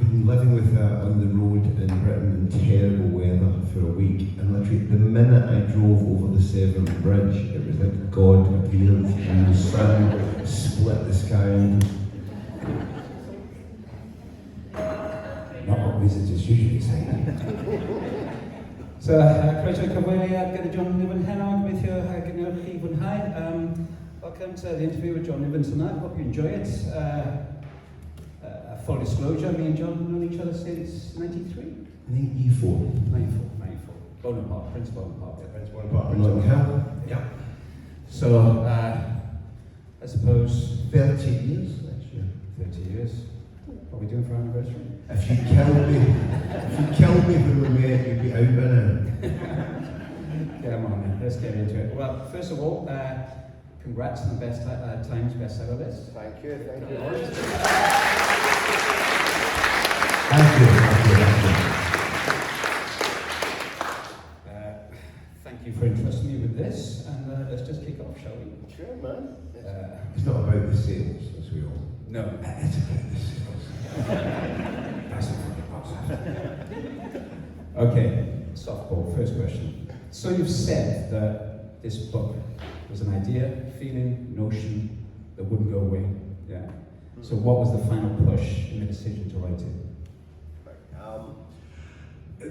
been living with her on the road in Britain in terrible weather for a week, and literally the minute I drove over the Severn Bridge, it was like God appeared and the sun split the sky. Not what visitors usually say. So, croeso cyfweli gyda John Niven heno, gobeithio gynnwch chi fwynhau. Welcome to the interview with John Niven tonight. Hope you enjoy it. Full disclosure, me and John have known each other since 93? 94. 94. Bonaparte, Prince Bonaparte. Yeah, Prince Bonaparte. Yeah. So, I suppose 30 years next year. 30 years. What are we doing for our anniversary? If you killed me when we met, you'd be out by now. Come on then, let's get into it. Well, first of all, congrats on the best Times bestseller list. Thank you. Thank you. Thank you for entrusting me with this, and let's just kick off, shall we? Sure, man. It's not about the sales, as we all. No. It's about the sales. That's a fucking box. Okay, softball, first question. So you've said that this book was an idea, feeling, notion that wouldn't go away. Yeah. So what was the final push in the decision to write it? I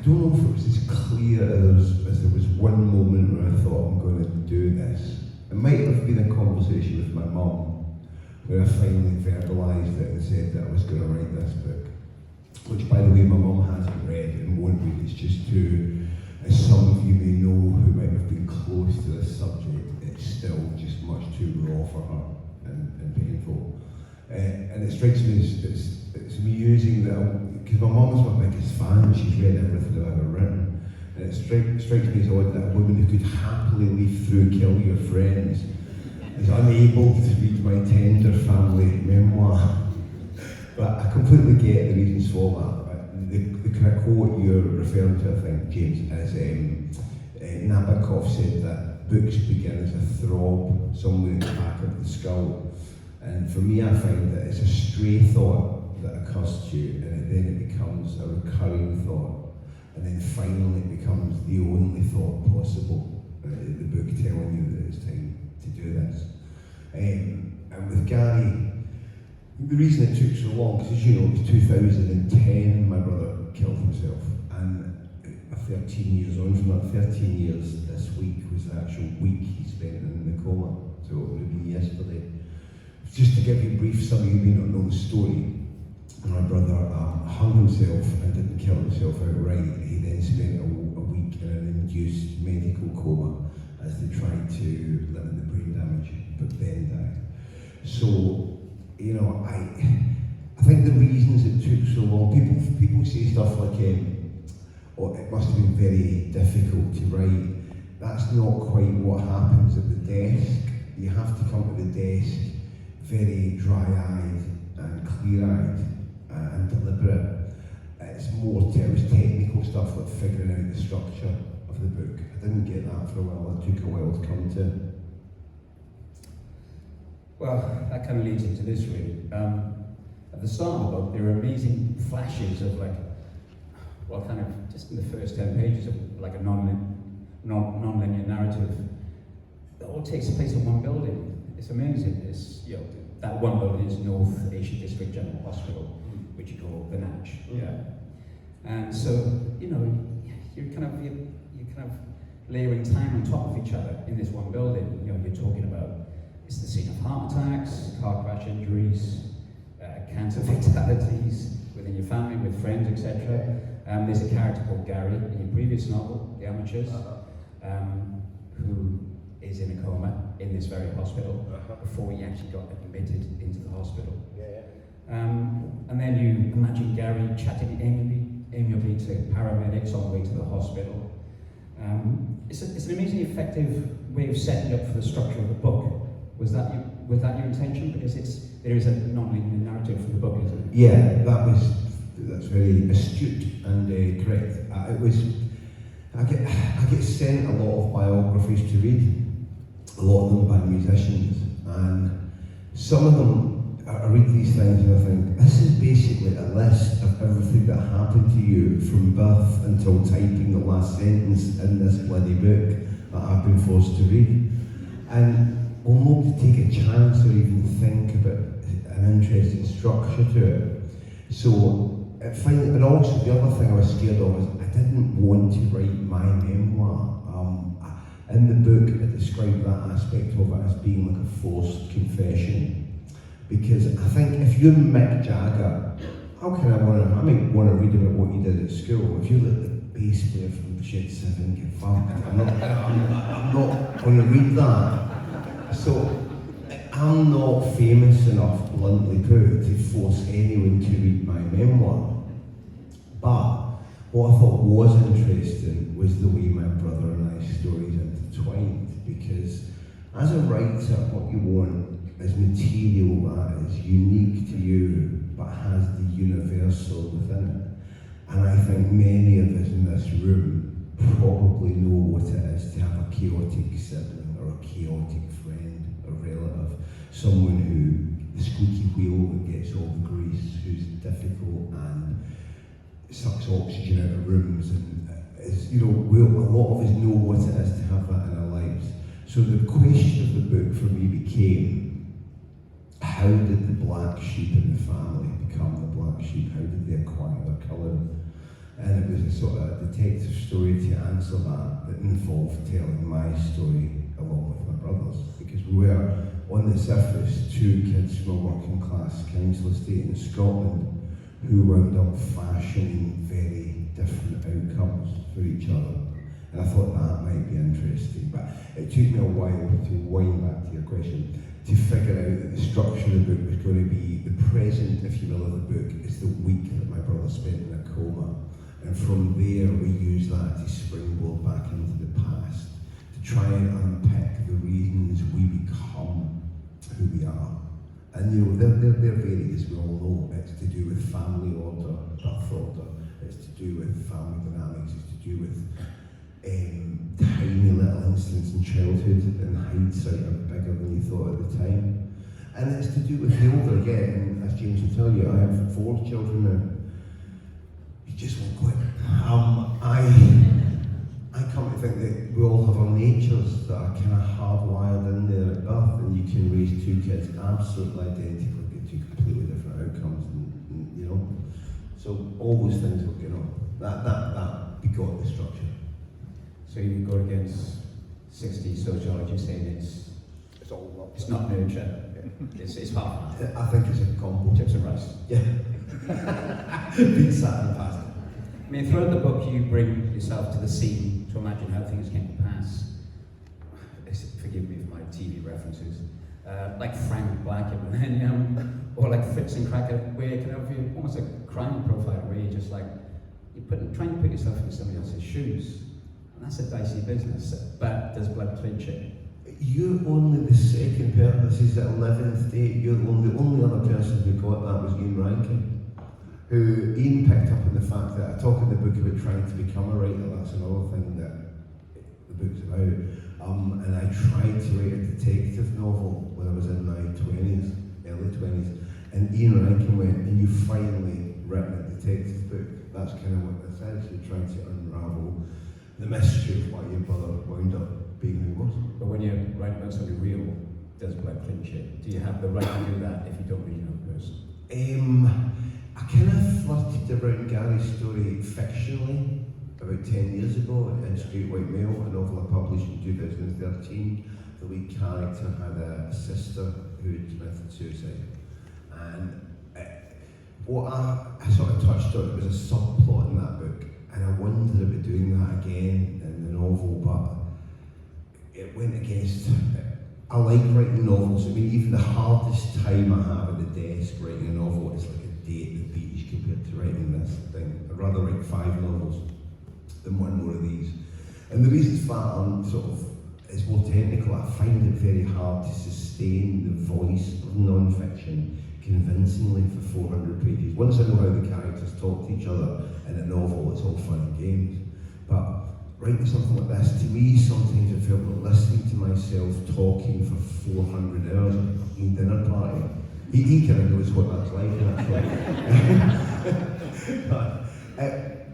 don't know if it was as clear as there was one moment where I thought I'm going to do this. It might have been a conversation with my mum where I finally verbalised it and said that I was going to write this book. Which, by the way, my mum hasn't read and won't read. It's just too, as some of you may know who might have been close to this subject, it's still just much too raw for her and painful. And it strikes me as it's amusing that, because my mum's my biggest fan, she's read everything I've ever written, and it strikes me as odd that a woman who could happily leaf through Kill Your Friends is unable to read my tender family memoir. But I completely get the reasons for that. The kind of quote you're referring to, I think, James, is Nabokov said that books begin as a throb somewhere in the back of the skull. And for me, I find that it's a stray thought that occurs to you, and then it becomes a recurring thought, and then finally it becomes the only thought possible. The book telling you that it's time to do this. And with Gary, the reason it took so long, because as you know, it was 2010, my brother killed himself, and 13 years on from that, 13 years this week was the actual week he spent in the coma, so it would have been yesterday. Just to give you a brief summary, you may not know the story, my brother hung himself and didn't kill himself outright. He then spent a week in an induced medical coma as they tried to limit the brain damage, but then died. So, you know, I think the reasons it took so long, people say stuff like, oh, it must have been very difficult to write. That's not quite what happens at the desk. You have to come to the desk very dry-eyed and clear-eyed and deliberate. It was technical stuff like figuring out the structure of the book. I didn't get that for a while. It took a while to come to. Well, that kind of leads into this really. At the start of the book, there are amazing flashes of kind of just in the first 10 pages of like a non-linear narrative that all takes place in one building. It's amazing. That one building is North Asia District General Hospital, which you call the Natch. Yeah. And so, you know, you're kind of layering time on top of each other in this one building. You know, you're talking about it's the scene of heart attacks, car crash injuries, cancer fatalities within your family, with friends, etc. There's a character called Gary in your previous novel, The Amateurs, who is in a coma in this very hospital before he actually got admitted into the hospital. And then you imagine Gary chatting amiably to paramedics on the way to the hospital. It's an amazingly effective way of setting up for the structure of the book. Was that your intention? Because there is a non-linear narrative for the book, isn't it? Yeah, that's very astute and correct. I get sent a lot of biographies to read, a lot of them by musicians, and some of them I read these things and I think, this is basically a list of everything that happened to you from birth until typing the last sentence in this bloody book that I've been forced to read. And we'll not take a chance or even think about an interesting structure to it. So, finally, but also the other thing I was scared of is I didn't want to write my memoir. In the book, I described that aspect of it as being like a forced confession. Because I think if you're Mick Jagger, how can I might want to read about what you did at school. If you're like the bass player from Jet 7, get fucked. I'm not going to read that. So I'm not famous enough, bluntly put, to force anyone to read my memoir. But what I thought was interesting was the way my brother and I's stories intertwined. Because as a writer, what you want is material that is unique to you, but has the universal within it. And I think many of us in this room probably know what it is to have a chaotic sibling or a chaotic friend, a relative, someone who, the squeaky wheel that gets all the grease, who's difficult and sucks oxygen out of rooms, and is, a lot of us know what it is to have that in our lives. So the question of the book for me became, how did the black sheep in the family become the black sheep? How did they acquire their colouring? And it was a sort of detective story to answer that involved telling my story along with my brother's. Because we were, on the surface, two kids from a working class council estate in Scotland who wound up fashioning very different outcomes for each other. And I thought that might be interesting, but it took me a while to wind back to your question, to figure out that the structure of the book was going to be the present, if you will, of the book is the week that my brother spent in a coma. And from there we use that to springboard back into the past, to try and unpick the reasons we become who we are. And they're varied, as we all know. It's to do with family order, birth order, it's to do with family dynamics, it's to do with tiny little incidents in childhood, in hindsight are bigger than you thought at the time. And it's to do with the older you get, and as James will tell you, I have 4 children now. You just won't quit. I come to think that we all have our natures that are kind of hardwired in there at birth, and you can raise 2 kids absolutely identical, get 2 completely different outcomes, and So all those things will get on. That begot the structure. So you go against 60 sociologists saying it's not nurture, it's half. I think it's a combo. Chips and rice. Yeah. Pizza and pasta. I mean, throughout the book, you bring yourself to the scene to imagine how things came to pass. Forgive me for my TV references. Like Frank Black at Millennium, or like Fritz and Cracker, where you can have almost a crime profile, where you just like, trying to put yourself in somebody else's shoes. And that's a dicey business, but does blood clinch it? You're only the second person. This is the 11th date. You're the only other person who got that was Ian Rankin, who Ian picked up on the fact that I talk in the book about trying to become a writer. That's another thing that the book's about. And I tried to write a detective novel when I was in my 20s, early 20s. And Ian Rankin went, and you finally written a detective book. That's kind of what this is. You're trying to unravel the mystery of why your brother wound up being who he was. But when you're writing about something real, does blood clinch it? Do you have the right to do that if you don't really know the person? I kind of flirted around Gary's story fictionally about 10 years ago in Straight White Male, a novel I published in 2013. The lead character had a sister who had committed suicide. And what I sort of touched on, it was a subplot in that book. And I wondered about doing that again in the novel, but it went against. I like writing novels. I mean, even the hardest time I have at the desk writing a novel is like a day at the beach compared to writing this thing. I'd rather write 5 novels than one more of these. And the reasons for that is more technical. I find it very hard to sustain the voice of non-fiction convincingly for 400 pages. Once I know how the characters talk to each other in a novel, it's all fun and games. But writing something like this, to me, sometimes it felt like listening to myself talking for 400 hours at a fucking dinner party. He kind of knows what that's like, actually.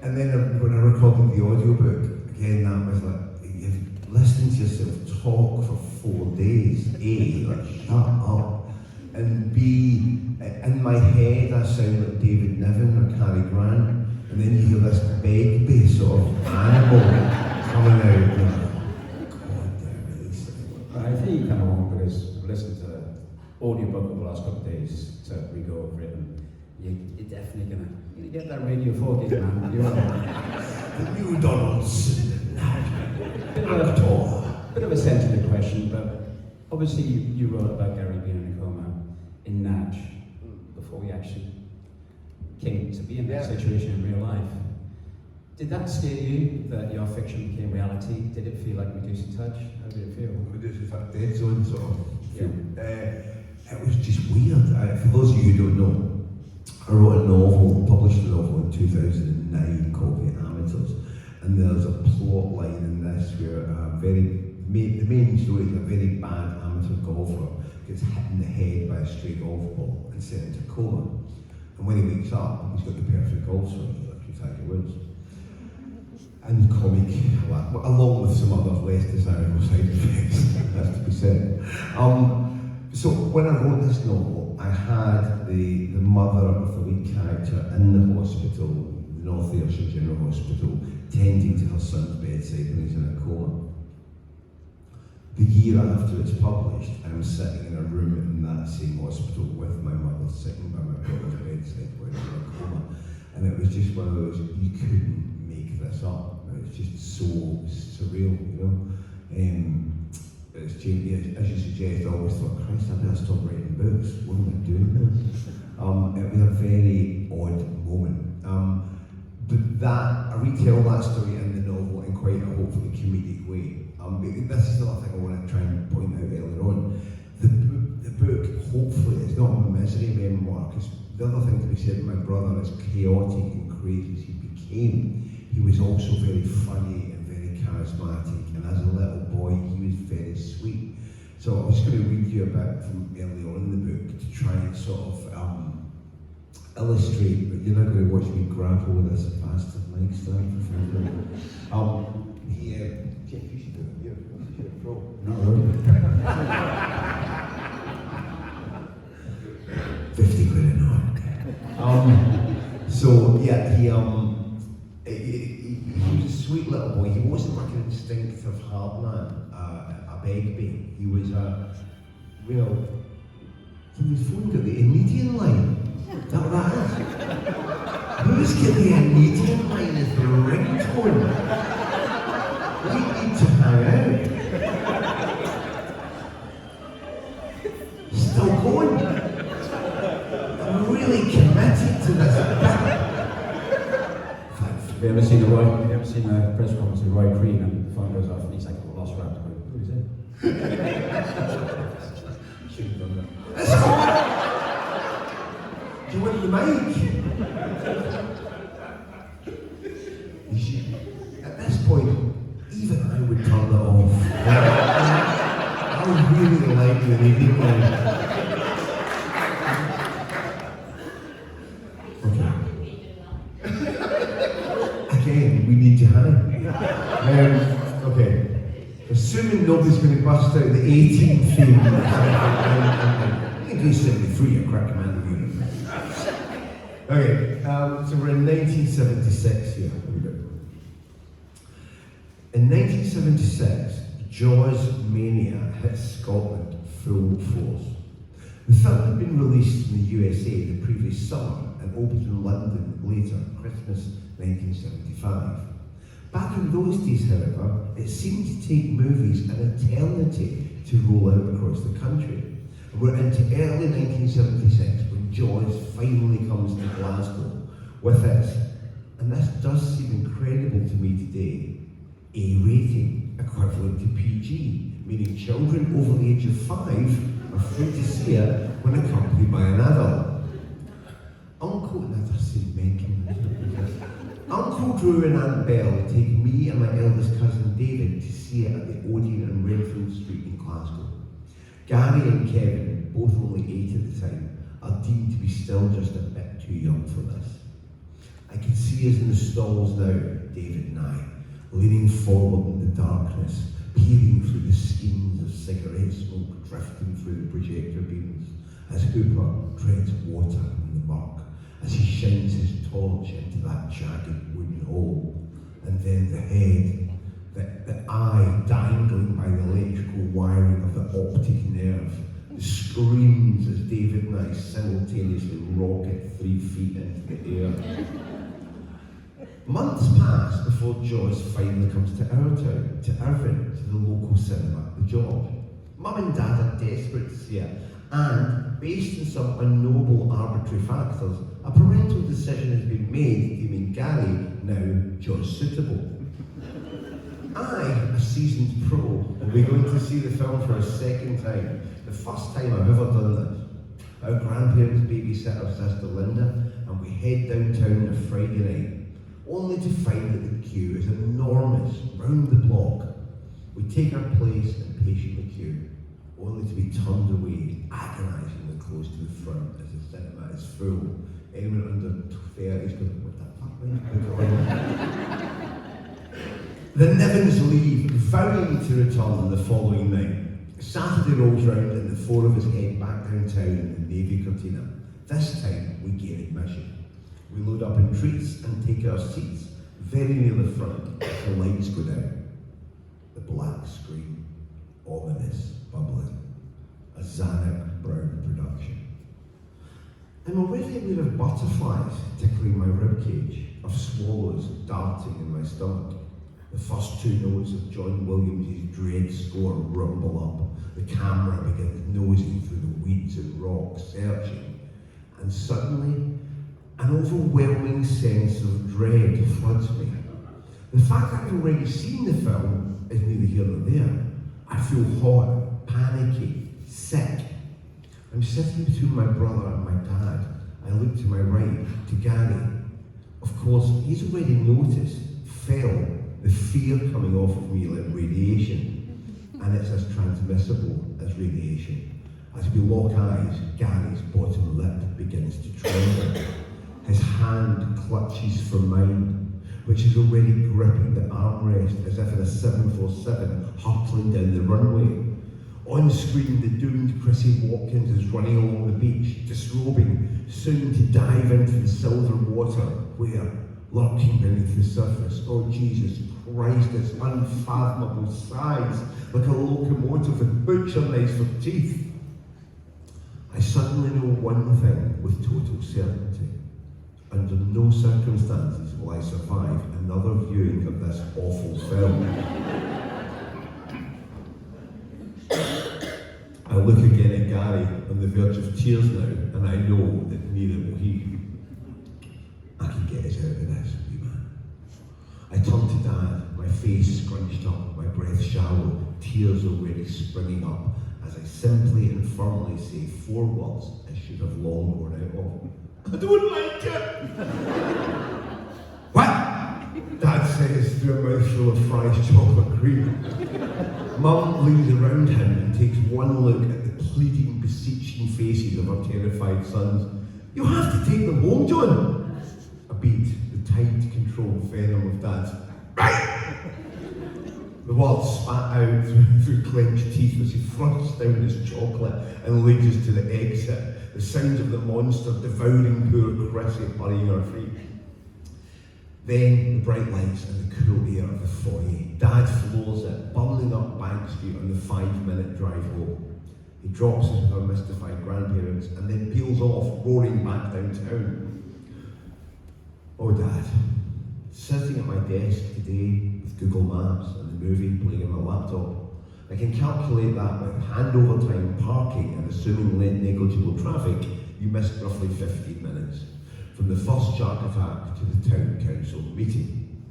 And then when I recorded the audiobook, again, that was like, you've listened to yourself talk for 4 days. A, like, shut up. And B, in my head, I sound like David Niven or Cary Grant. And then you hear this Begbie sort of animal coming out. And God, they're really silly. I think you kind of wrong because I've listened to the audiobook over the last couple of days to re-go over it, and you're definitely gonna get that Radio 4 gig, man. The new Donald's. Bit of a sensitive question, but obviously you wrote about Gary being in a coma in Natch before we actually came to be in that situation in real life. Did that scare you that your fiction became reality? Did it feel like Medusa Touch? How did it feel? Medusa Touch, Dead Zone sort of. Yeah. It was just weird. For those of you who don't know, I wrote a novel, published a novel in 2009 called The Amateurs, and there's a plot line in this where the main story is a very bad amateur golfer gets hit in the head by a stray golf ball and sent into coma. And when he wakes up, he's got the perfect golf swing, like Tiger Woods. And comic, along with some other less desirable side effects, has to be said. So when I wrote this novel, I had the mother of the lead character in the hospital, the North Ayrshire General Hospital, tending to her son's bedside when he's in a coma. The year after it's published, I'm sitting in a room in that same hospital with my mother sitting by my brother's bedside when he's in a coma. And it was just one of those, you couldn't make this up. It's just so surreal, you know. It's changed, as you suggest, I always thought, Christ, I better stop writing books. What am I doing now? It was a very odd moment. But I retell that story in the novel in quite a hopefully comedic way. This is the other thing I want to try and point out earlier on. The book, hopefully, is not a misery memoir, because the other thing to be said, my brother, as chaotic and crazy as he became, he was also very funny and very charismatic, and as a little boy, he was very sweet. So I'm just going to read you a bit from early on in the book to try and sort of illustrate, but you're not going to watch me grapple with this bastard mic stand for 5 minutes. Jeff, you should do it. You're a pro. Not really. 50 quid an hour. So yeah, he was a sweet little boy. He wasn't like an instinctive hard man, a Begbie. He was somebody's phone got the Indian line. Is that what that is? Who's got the Indian line as the ringtone? We need to hang out. Still going. I'm really committed to this. Have you ever seen a press conference with Roy Crean and the phone goes off and he's like, "Oh, lost rap." Who is it? Should have done that. Do you want the mic? At this point, even I would turn it off. I really like the evening one. Again, we need to hang. Okay. Assuming nobody's going to bust out the 18th theme. You can do 73, a crack command of unit. Okay, so we're in 1976 here. Here we go. In 1976, Jaws mania hit Scotland full force. The film had been released in the USA the previous summer and opened in London later, Christmas 1975. Back in those days, however, it seemed to take movies an eternity to roll out across the country. And we're into early 1976 when Jaws finally comes to Glasgow with its, and this does seem incredible to me today, A rating, equivalent to PG, meaning children over the age of 5 are free to see it when accompanied by an adult. Uncle Drew and Aunt Belle take me and my eldest cousin David to see it at the Odeon in Renfield Street in Glasgow. Gary and Kevin, both only 8 at the time, are deemed to be still just a bit too young for this. I can see us in the stalls now, David and I, leaning forward in the darkness, peering through the skeins of cigarette smoke drifting through the projector beams, as Hooper treads water in the muck, as he shines his torch into that jagged wooden hole, and then the head, the eye dangling by the electrical wiring of the optic nerve, the screams as David and I simultaneously rocket 3 feet into the air. Months pass before Jaws finally comes to our town, to Irvine, to the local cinema, The George. Mum and Dad are desperate to see it, and based on some unknowable arbitrary factors, a parental decision has been made deeming Gary now Jaws suitable. I, a seasoned pro, will be going to see the film for a second time, the first time I've ever done this. Our grandparents babysit our sister Linda, and we head downtown on a Friday night, only to find that the queue is enormous, round the block. We take our place and patiently queue, only to be turned away, agonisingly close to the front as the cinema is full. Anyone under 30 is going, what the fuck, man? The Nivens leave, vowing to return the following night. Saturday rolls round and the 4 of us head back downtown in the Navy Cortina. This time we gain admission. We load up in treats and take our seats very near the front as the lights go down. The black screen, ominous, bubbling, a Zanuck Brown production. I'm already aware of butterflies tickling my ribcage, of swallows darting in my stomach. The first 2 notes of John Williams' dread score rumble up. The camera begins nosing through the weeds and rocks, searching. And suddenly, an overwhelming sense of dread floods me. The fact that I've already seen the film is neither here nor there. I feel hot, panicky, sick. I'm sitting between my brother and my dad. I look to my right, to Gary. Of course, he's already noticed, felt, the fear coming off of me like radiation, and it's as transmissible as radiation. As we lock eyes, Gary's bottom lip begins to tremble. His hand clutches for mine, which is already gripping the armrest as if in a 747 hurtling down the runway. On screen, the doomed Chrissy Watkins is running along the beach, disrobing, soon to dive into the silver water, where, lurking beneath the surface, oh Jesus Christ, its unfathomable size, like a locomotive with butcher knives for teeth. I suddenly know one thing with total certainty. Under no circumstances will I survive another viewing of this awful film. I look again at Gary on the verge of tears now, and I know that neither will he. I can get us out of this, wee man. I turn to Dad, my face scrunched up, my breath shallow, tears already springing up, as I simply and firmly say 4 words I should have long worn out of. I don't like it! What? Dad says through a mouthful of fried chocolate cream. Mum leans around him and takes one look at the pleading, beseeching faces of her terrified sons. You have to take them home, John! A beat, the tight, controlled venom of Dad's right! The words spat out through clenched teeth as he thrusts down his chocolate and leads us to the exit, the sounds of the monster devouring poor Chrissy hurrying her feet. Then the bright lights and the cool air of the foyer. Dad floors it, bundling up Bank Street on the 5-minute drive home. He drops us with our mystified grandparents and then peels off, roaring back downtown. Oh, Dad, sitting at my desk today with Google Maps and the movie playing on my laptop, I can calculate that with handover time, parking, and assuming negligible traffic, you missed roughly 15 minutes from the first shark attack to the town council meeting.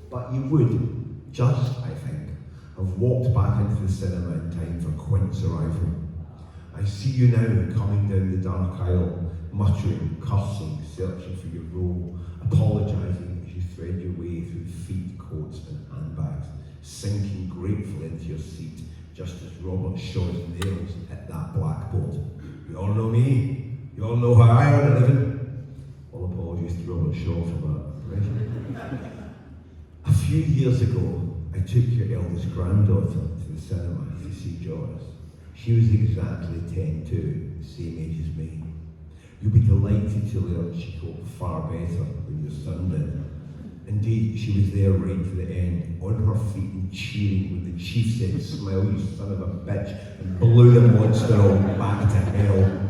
But you would, just, I think, have walked back into the cinema in time for Quint's arrival. I see you now coming down the dark aisle, muttering, cursing, searching for your role, apologising as you thread your way through feet, coats and handbags, sinking gratefully into your seat just as Robert Shaw's nails hit that blackboard. You all know me? You all want to know how I earn a living? All apologies to Robert Shaw for that impression. A few years ago, I took your eldest granddaughter to the cinema to see Jaws. She was exactly 10 too, the same age as me. You'll be delighted to learn she coped far better than your son did. Indeed, she was there right to the end, on her feet and cheering when the chief said, "Smile, you son of a bitch," and blew the monster all back to hell.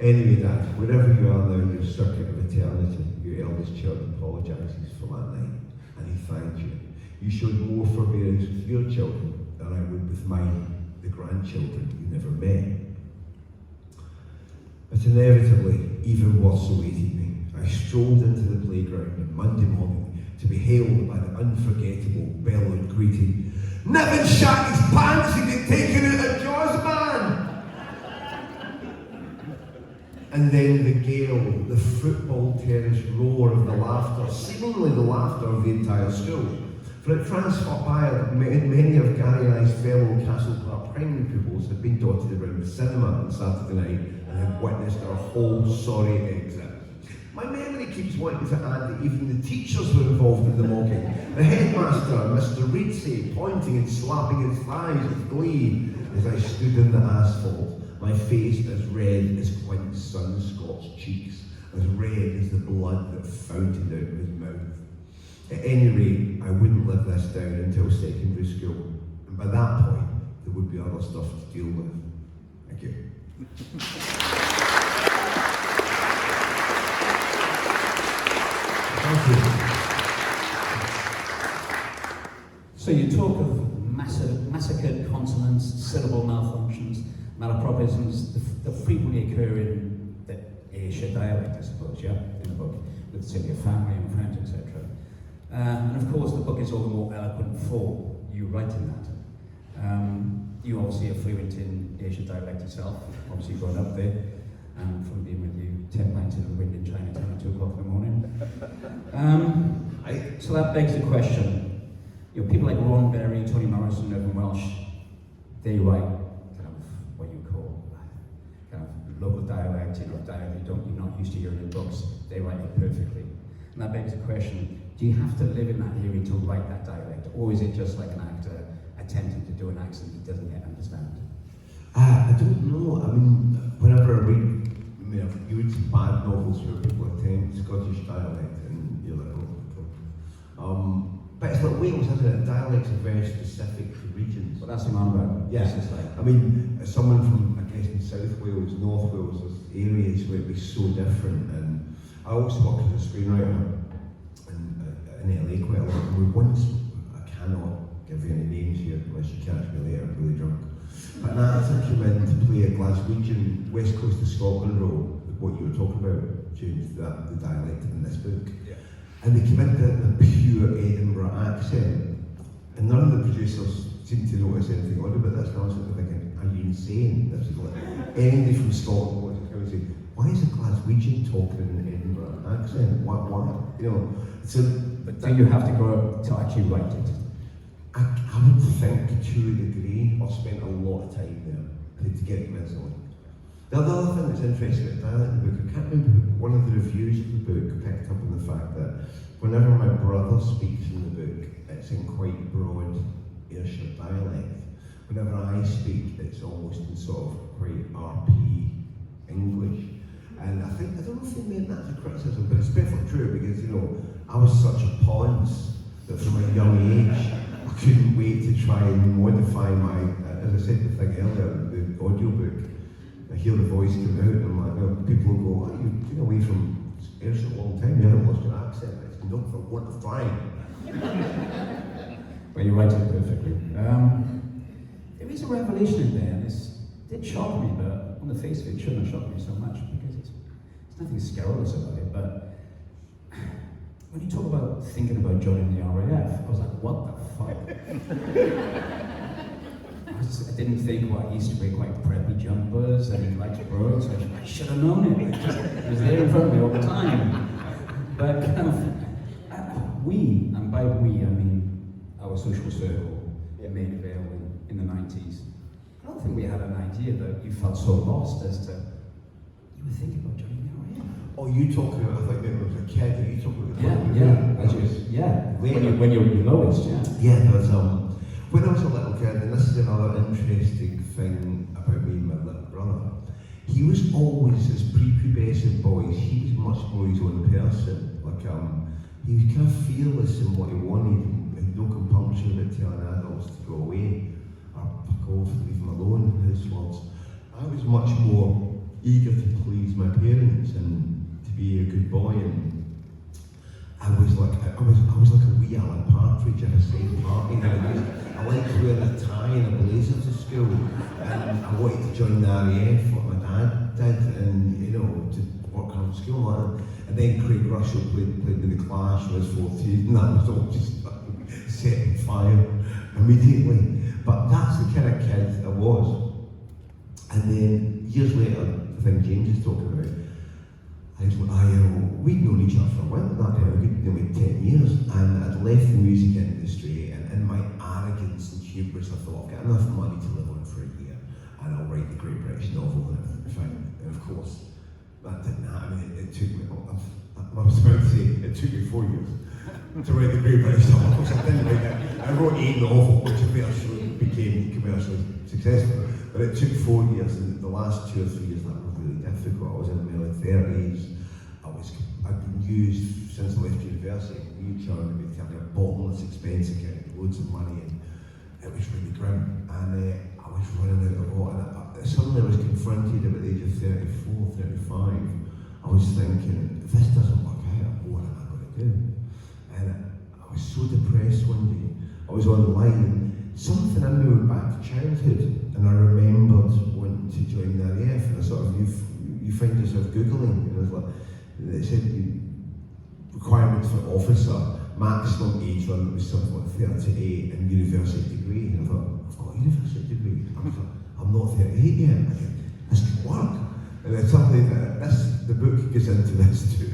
Anyway, Dad, wherever you are now in your circuit of eternity, your eldest child apologises for that night, and he thanked you. You showed more forbearance with your children than I would with mine, the grandchildren you never met. But inevitably, even worse awaited me. I strolled into the playground on Monday morning to be hailed by the unforgettable bellowed greeting, "Niven shat his pants and get taken out of Jaws, man!" And then the gale, the football terrace roar of the laughter, seemingly the laughter of the entire school. For it transpired many of Gary and I's fellow Castle Park primary pupils had been dotted around the cinema on Saturday night and had witnessed our whole sorry exit. My memory keeps wanting to add that even the teachers were involved in the mocking. The headmaster, Mr. Reedsay, pointing and slapping his thighs with glee as I stood in the asphalt, my face as red as Clint's sun-scorched cheeks, as red as the blood that fountained out of his mouth. At any rate, I wouldn't live this down until secondary school, and by that point, there would be other stuff to deal with. Thank you. So you talk of massacred consonants, syllable malfunctions, malapropisms that frequently occur in the Ayrshire dialect, I suppose, yeah, in the book, with say your family and friends, etc. And of course, the book is all the more eloquent for you writing that. You obviously are fluent in Ayrshire dialect yourself, obviously grown up there, and from being with you 10 pints in the wind in Chinatown at 2 o'clock in the morning. So that begs the question, you know, people like Ron Berry, Tony Morrison, Irvin Welsh, they write kind of what you call kind of local dialect, you know, dialect you're not used to hearing in books. They write it perfectly. And that begs the question, do you have to live in that area to write that dialect, or is it just like an actor attempting to do an accent he doesn't yet understand? I don't know. I mean, whenever I read, you read some bad novels where people attempt Scottish dialect, and you're like, oh. But it's like Wales, isn't it? Dialects are very specific to regions. Well, that's what I'm about. Yeah, it's like, I mean, as someone from, I guess, in South Wales, North Wales, there's areas where it'd be so different. And I also worked as a screenwriter in LA quite a lot. And we once, I cannot give you any names here unless you catch me later, I'm really drunk. But an actor came in to play a Glaswegian West Coast of Scotland role, what you were talking about, James, the dialect in this book. Yeah. And they came into a pure Edinburgh accent. And none of the producers seemed to notice anything odd about this. And I was sort of thinking, are you insane? This is like anybody from Scotland would say, why is a Glaswegian talking in an Edinburgh accent? Why? You know, so. But do you have to grow up to actually write it? I would think to a degree, I've spent a lot of time there to get convinced on. The other thing that's interesting about dialect in the book, I can't remember, one of the reviews of the book picked up on the fact that whenever my brother speaks in the book, it's in quite broad Ayrshire dialect. Whenever I speak, it's almost in sort of quite RP English. And I don't know if they meant that as a criticism, but it's perfectly true because, you know, I was such a ponce that from a young age, I couldn't wait to try and modify my, as I said the thing earlier, the audiobook. I hear the voice come out and I'm like, you know, people will go, oh, you've been away from Ayrshire a long time, you haven't lost your accent. It's not for want of trying. Well, you write it perfectly. There is a revelation in there, and it did shock me, but on the face of it, it shouldn't have shocked me so much because it's nothing scurrilous about it. But when you talk about thinking about joining the RAF, I was like, what the fuck? I didn't think, well, I used to wear quite preppy jumpers and he likes brogues, so I should have known it. It was there in front of me all the time. But we, and by we, I mean our social circle in Maida Vale in the 90s, I don't think we had an idea that you felt so lost as to, you were thinking about joining the RAF. Oh, you talking about, I thought maybe it was a kid, are you talking about the When you're your lowest, yeah. Yeah, there was, when I was a little kid, and this is another interesting thing about me and my little brother, he was always, as prepubescent boys, he was much more his own person. Like, he was kind of fearless in what he wanted, and had no compunction about telling adults to go away, or fuck off, leave him alone, in his words. I was much more eager to please my parents and to be a good boy, and I was like a wee Alan Partridge at a same party. I liked wearing a tie and a blazer to school, and I wanted to join the RAF, what my dad did, and you know, to work hard at school. And then Craig Russell played with the Clash when I was 14, and that was all just set on fire immediately. But that's the kind of kid I was. And then years later, the thing James is talking about, we'd known each other for a while at that point, we'd been like 10 years, and I'd left the music industry, and in my arrogance and hubris, I thought, I've got enough money to live on for a year, and I'll write the Great British novel, and fine. And of course, that didn't happen. It took me, I was about to say, it took me 4 years to write the Great British novel. Of course, I didn't write that. I wrote a novel, which eventually became commercially successful, but it took 4 years, and the last 2 or 3 years that were really difficult. I was in my early 30s. I'd been used since I left university. Wheelchair to be kind of a bottomless expense account, loads of money, and it was really grim. And I was running out of water. And suddenly I was confronted at the age of 34, 35. I was thinking, if this doesn't work out, what am I going to do? And I was so depressed one day. I was online, and something in me went back to childhood, and I remembered wanting to join the RAF. And I sort of, you find yourself Googling, and I was like, it said requirements for officer, maximum age limit was something like 38, and university degree. And I thought, I've got a university degree. I'm not 38 yet. I think this could work. And then something the book goes into this too.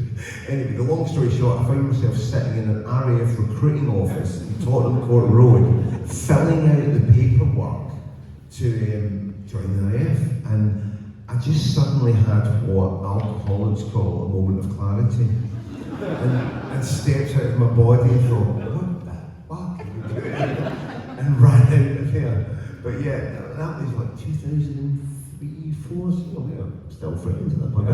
Anyway, the long story short, I found myself sitting in an RAF recruiting office in Tottenham Court Road, filling out the paperwork to join the RAF. And I just suddenly had what alcoholics call a moment of clarity, and stepped out of my body and thought, what the fuck are you doing? And ran out of here. But yeah, that was like 2003, 4, still friends at that point.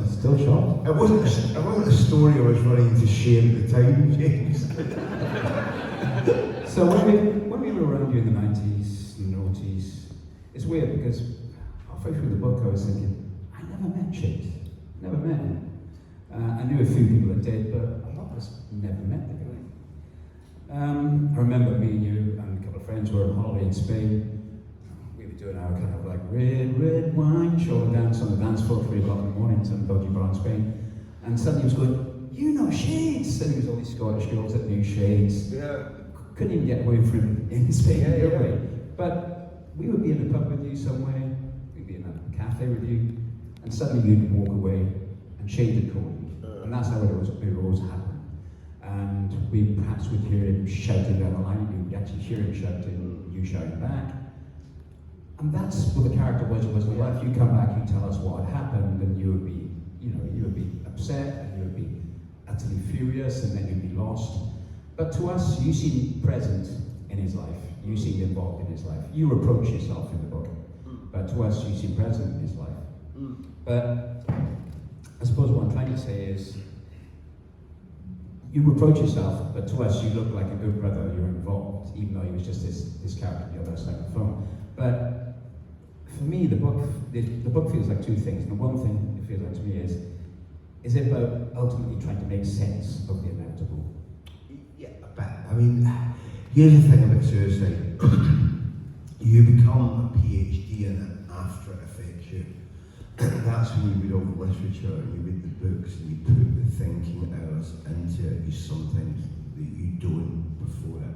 Still shocked. It wasn't a story I was running to share at the time, James. So when we were around you in the 90s and noughties, it's weird because halfway through the book, I was thinking, I never met Chase. Never met him. I knew a few people that did, but a lot of us never met the guy. I remember me and you and a couple of friends were on holiday in Spain. We were doing our kind of like red wine shoulder dance on the dance floor at 3 o'clock in the morning in some dodgy bar in Spain. And suddenly he was going, you know Shades! And there was all these Scottish girls that knew Shades. Yeah. Couldn't even get away from him in Spain, really. But we would be in a pub with you somewhere, cafe with you, and suddenly you'd walk away and Shade would call you. And that's how it always happened. And we perhaps would hear him shouting down the line, you would actually hear him shouting, you shouting back. And that's what the character was well, if you come back, you tell us what happened, and you would be, you would be upset, and you would be utterly furious, and then you'd be lost. But to us, you seemed present in his life. You seemed involved in his life. You reproach yourself in the book. But to us, you seem present in his life. But I suppose what I'm trying to say is, you reproach yourself, but to us, you look like a good brother. You're involved, even though he was just this character on the other side of the phone. But for me, the book feels like two things. And the one thing it feels like to me is it about ultimately trying to make sense of the inevitable? Yeah, but I mean, here's the thing about suicide. You become a PhD in it after it affects you. That's when you read all the literature, and you read the books, and you put the thinking hours into it, you sometimes that you don't before it.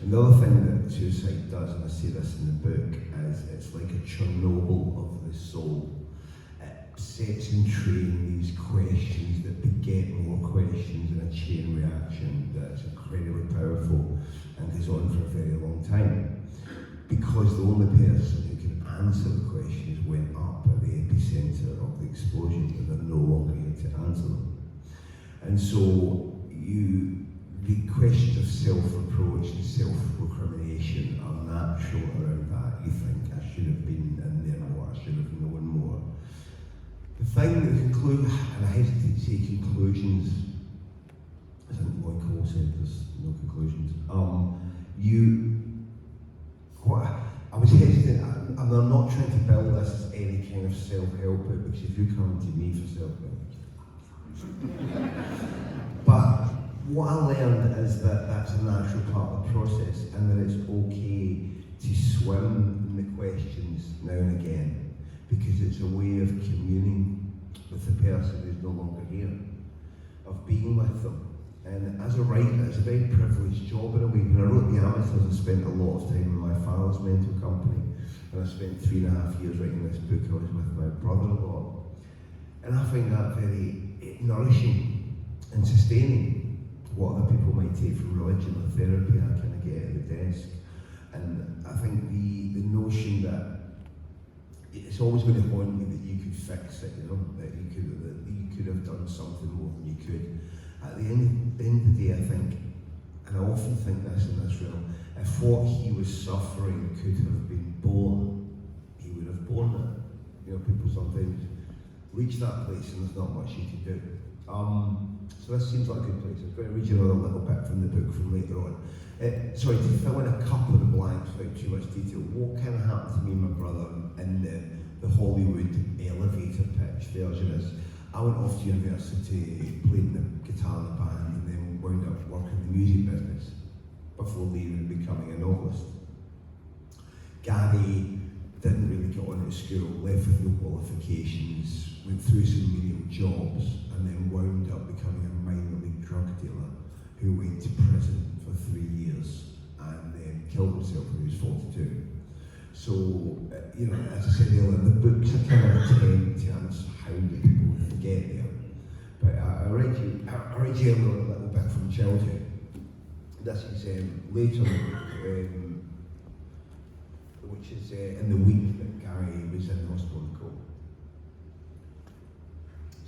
And the other thing that suicide does, and I say this in the book, is it's like a Chernobyl of the soul. It sets in train these questions that beget more questions in a chain reaction that's incredibly powerful and goes on for a very long time. Because the only person who can answer the questions went up at the epicentre of the explosion, and they're no longer here to answer them. And so the questions of self-reproach and self-recrimination are natural around that. You think, I should have been in there more, I should have known more. The thing that concludes, and I hesitate to say conclusions, as I think Lloyd Cole said, there's no conclusions. I was hesitant, and I'm not trying to build this as any kind of self-help book, because if you come to me for self-help, but what I learned is that that's a natural part of the process, and that it's okay to swim in the questions now and again, because it's a way of communing with the person who's no longer here, of being with them. And as a writer, it's a very privileged job in a way. When I wrote The Amateurs, I spent a lot of time in my father's mental company, and I spent 3.5 years writing this book. I was with my brother-in-law, and I find that very nourishing and sustaining. What other people might take from religion or therapy, I kind of get at the desk. And I think the notion that it's always going to haunt me that you could fix it, that you could have done something more than you could. At the end of the day, I think, and I often think this in this realm, if what he was suffering could have been borne, he would have borne it. People sometimes reach that place and there's not much you can do. So this seems like a good place. I'm going to read you another little bit from the book from later on. Sorry, to fill in a couple of the blanks without too much detail, what kind of happened to me and my brother in the Hollywood elevator pitch version is, I went off to university, played the guitar in the band, and then wound up working in the music business before leaving and becoming a novelist. Gary didn't really get on at school, left with no qualifications, went through some menial jobs, and then wound up becoming a minor league drug dealer who went to prison for 3 years and then killed himself when he was 42. So, as I said earlier, the book's a kind of attempt to answer how do people get there. But I read you a little bit from childhood. This is later, which is in the week that Gary was in the hospital in Cole.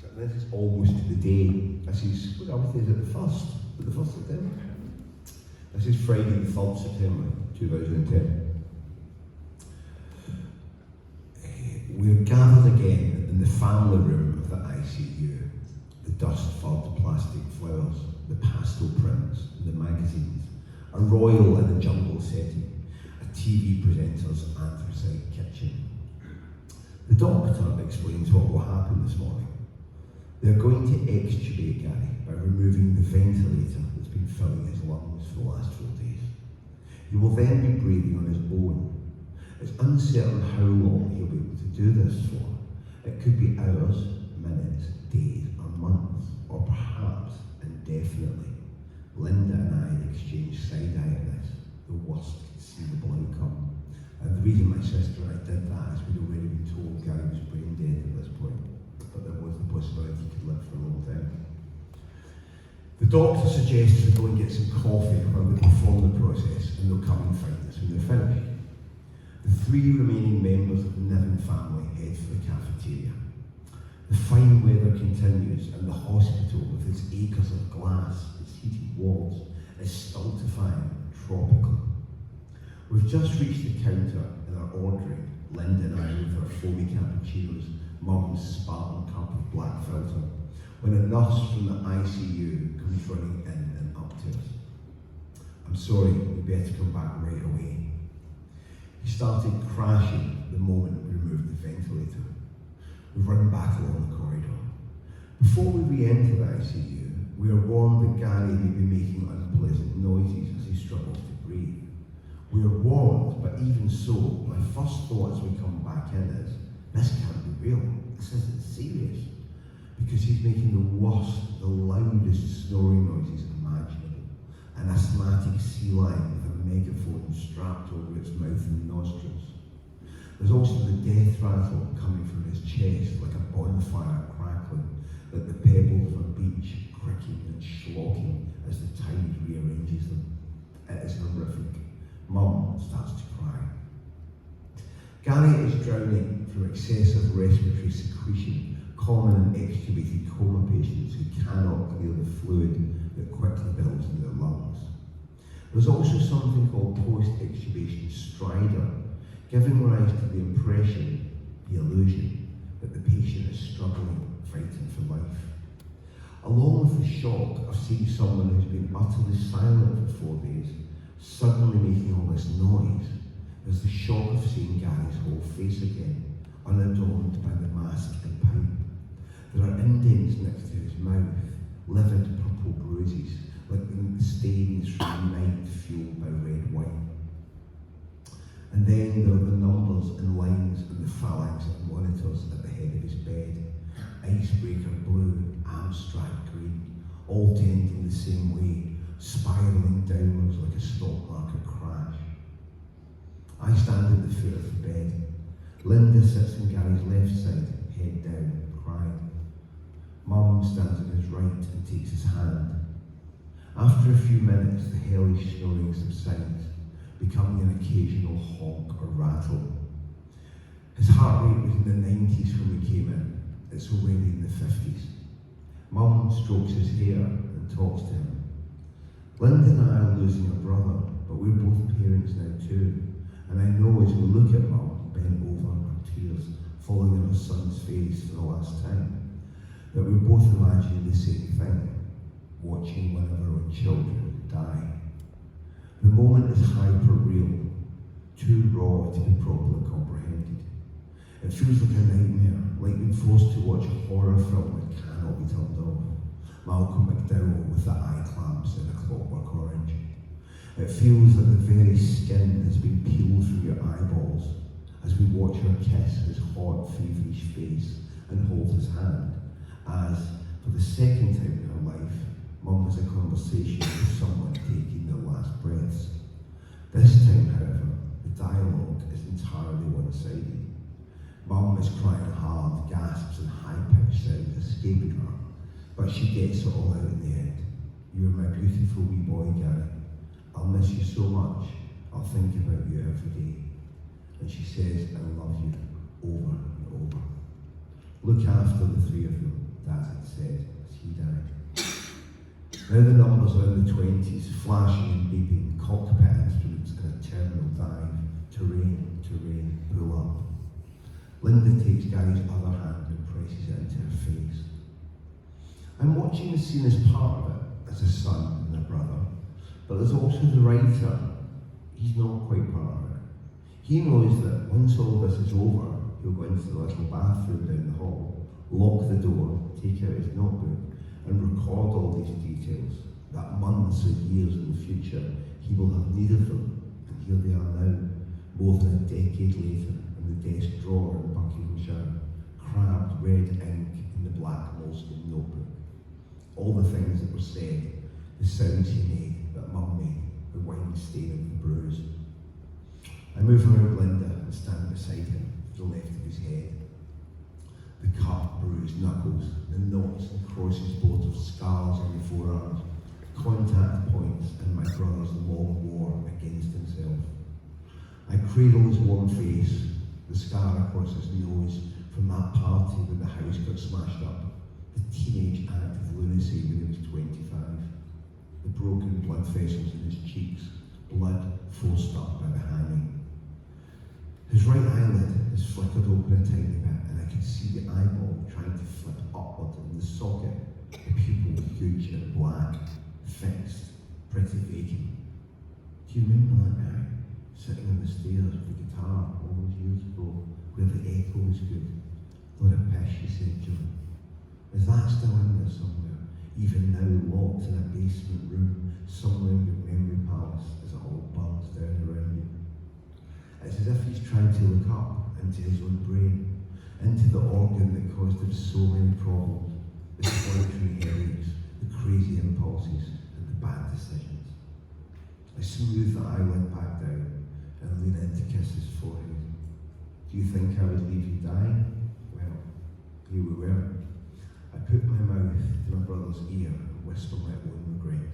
So this is almost to the day. This is, what are we, is it the 1st? Is it the 1st September? This is Friday the 3rd September 2010. We're gathered again in the family room of the ICU. The dust-filled plastic flowers, the pastel prints, the magazines, a royal in the jungle setting, a TV presenter's anthracite kitchen. The doctor explains what will happen this morning. They're going to extubate Gary by removing the ventilator that's been filling his lungs for the last 4 days. He will then be breathing on his own. It's uncertain how long he'll be able to do this for. It could be hours, minutes, days, or months, or perhaps indefinitely. Linda and I exchanged side-eye at this, the worst conceivable outcome. And the reason my sister and I did that is we'd already been told Gary was brain dead at this point, but there was the possibility he could live for a long time. The doctor suggests we go and get some coffee while they perform the process, and they'll come and find us when they're finished. The 3 remaining members of the Niven family head for the cafeteria. The fine weather continues, and the hospital, with its acres of glass, its heated walls, is stultifying, tropical. We've just reached the counter and are ordering, Linda and I with our foamy cappuccinos, Mum's Spartan cup of black filter, when a nurse from the ICU comes running in and up to us. I'm sorry, we better come back right away. He started crashing the moment we removed the ventilator. We run back along the corridor. Before we re-enter the ICU, we are warned that Gary may be making unpleasant noises as he struggles to breathe. We are warned, but even so, my first thought as we come back in is, this can't be real. This isn't serious. Because he's making the worst, the loudest snoring noises imaginable. An asthmatic sea lion with a megaphone strapped over its mouth and nostrils. There's also the death rattle coming from his chest like a bonfire crackling, like the pebbles of a beach cricking and schlocking as the tide rearranges them. It is horrific. Mum starts to cry. Gary is drowning from excessive respiratory secretion, common in extubated coma patients who cannot clear the fluid that quickly builds in their lungs. There's also something called post-extubation stridor, giving rise to the impression, the illusion, that the patient is struggling, fighting for life. Along with the shock of seeing someone who's been utterly silent for 4 days, suddenly making all this noise, there's the shock of seeing Gary's whole face again, unadorned by the mask and pipe. There are indents next to his mouth, livid purple bruises, like the stains from night fueled by red wine. And then there are the numbers and lines and the phalanx of monitors at the head of his bed. Icebreaker blue, abstract green, all tending the same way, spiralling downwards like a stock market crash. I stand at the foot of the bed. Linda sits on Gary's left side, head down, crying. Mum stands on his right and takes his hand. After a few minutes, the hellish snoring subsides, becoming an occasional honk or rattle. His heart rate was in the 90s when we came in. It's already in the 50s. Mum strokes his hair and talks to him. Linda and I are losing a brother, but we're both parents now too. And I know as we look at Mum, bent over, her tears falling on her son's face for the last time, that we're both imagining the same thing, watching one of our own children die. The moment is hyper-real, too raw to be properly comprehended. It feels like a nightmare, like being forced to watch a horror film that cannot be turned off. Malcolm McDowell with the eye clamps and a Clockwork Orange. It feels like the very skin has been peeled from your eyeballs as we watch her kiss his hot, feverish face and hold his hand, as, for the second time in her life, Mum has a conversation with someone taking their last breaths. This time, however, the dialogue is entirely one-sided. Mum is crying hard, gasps and high-pitched sounds escaping her, but she gets it all out in the end. You're my beautiful wee boy, Gary. I'll miss you so much. I'll think about you every day. And she says, I love you, over and over. Look after the three of them, Dad had said as he died. Now the numbers are in the 20s, flashing and beeping, cockpit instruments in a terminal dive, terrain, pull up. Linda takes Gary's other hand and presses it into her face. I'm watching the scene as part of it, as a son and a brother, but there's also the writer. He's not quite part of it. He knows that once all this is over, he'll go into the little bathroom down the hall, lock the door, take out his notebook, and record all these details, that months or years in the future, he will have need of them, and here they are now, more than a decade later, in the desk drawer in Buckinghamshire, crabbed red ink in the black moleskin notebook. All the things that were said, the sounds he made, that Mum made, the wine stain of the bruise. I move around Linda and stand beside him, to the left of his head. The cut, bruised knuckles, the knots and crosses both of scars on the forearms, contact points, and my brother's long war against himself. I cradle his warm face, the scar across his nose from that party when the house got smashed up, the teenage act of lunacy when he was 25, the broken blood vessels in his cheeks, blood forced up by the hanging. His right eyelid is flickered open a tiny bit, and I can see the eyeball trying to flip upward in the socket, the pupil huge and black, fixed, pretty vacant. Do you remember that guy sitting on the stairs with the guitar all those years ago, where the echo was good? What a pish, she said, John. Is that still in there somewhere, even now locked in a basement room, somewhere in your memory palace as it all burns down around you? It's as if he's trying to look up into his own brain, into the organ that caused him so many problems, the solitary headaches, the crazy impulses, and the bad decisions. I smooth the eyelid back down and lean in to kiss his forehead. Do you think I would leave you dying? Well, here we were. I put my mouth to my brother's ear and whisper my own regret.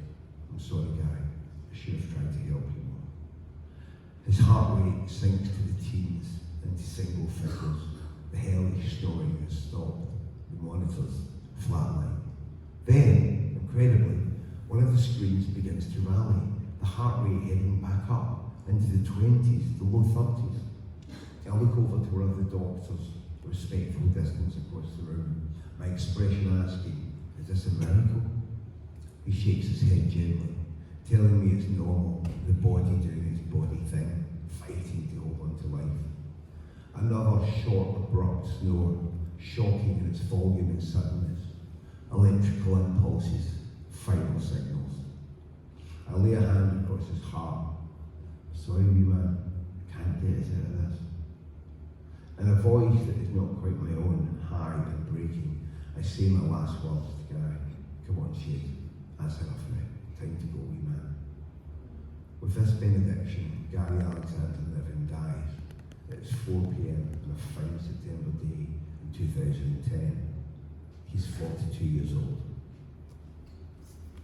I'm sorry, Gary. I should have tried to help you more. His heart rate sinks to the teens, into single figures. The hellish snoring has stopped. The monitors flatline. Then, incredibly, one of the screens begins to rally, the heart rate heading back up into the 20s, the low 30s. I look over to one of the doctors, respectful distance across the room, my expression asking, is this a miracle? He shakes his head gently, telling me it's normal, the body doing its body thing, fighting to hold on to life. Another short, abrupt snore, shocking in its volume and suddenness. Electrical impulses, final signals. I lay a hand across his heart. Sorry, wee man, I can't get us out of this. In a voice that is not quite my own, high and breaking, I say my last words to Gary. Come on, Shade, that's enough of it. Time to go, wee man. With this benediction, Gary Alexander Niven dies. It's 4 p.m. on a fine September day in 2010. He's 42 years old.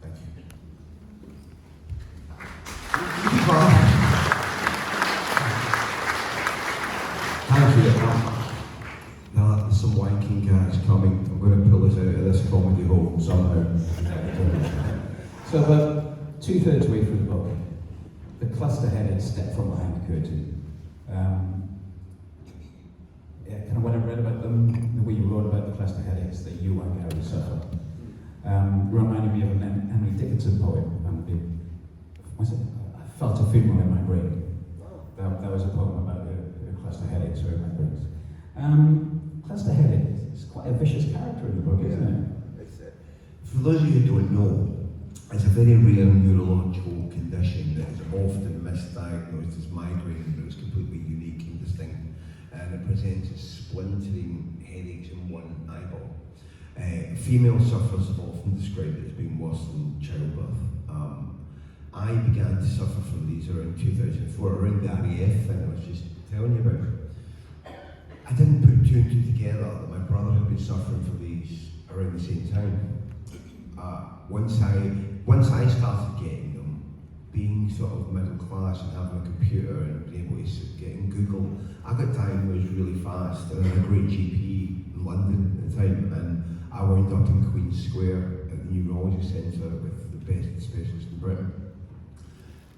Thank you. Thank you. Now there's some wanking guys coming. I'm going to pull us out of this comedy hole somehow. So about 2/3 way through the book, the cluster-headed step from behind the curtain. Kind of when I read about them, the way you wrote about the cluster headaches that you and Gary suffer, reminded me of an Emily Dickinson poem. I felt a funeral in my brain. That was a poem about the cluster headaches or my brains. Cluster headaches is quite a vicious character in the book, isn't it? For those of you who don't know, it's a very rare neurological condition that is often misdiagnosed as migraine, but it's completely unique and distinct. And it presents as splintering headaches in one eyeball. Female sufferers have often described it as being worse than childbirth. I began to suffer from these around 2004, around the RAF thing I was just telling you about. I didn't put two and two together that my brother had been suffering from these around the same time. Once I started getting them, being sort of middle class and having a computer and being able to get in Google, I got diagnosed really fast, and I had a great GP in London at the time, and I wound up in Queen's Square at the Neurology Centre with the best specialist in Britain.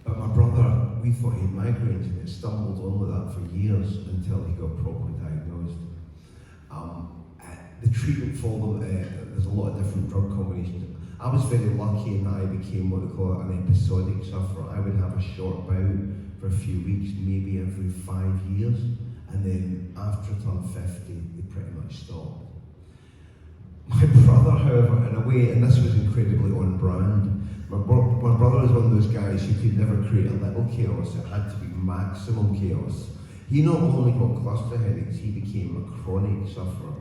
But my brother, we thought he had migraines, and it stumbled on with that for years until he got properly diagnosed. The treatment for them, there's a lot of different drug combinations. I was very lucky in that I became what they call an episodic sufferer. I would have a short bout for a few weeks, maybe every 5 years, and then after I turned 50, they pretty much stopped. My brother, however, in a way, and this was incredibly on brand, my brother was one of those guys who could never create a little chaos, it had to be maximum chaos. He not only got cluster headaches, he became a chronic sufferer.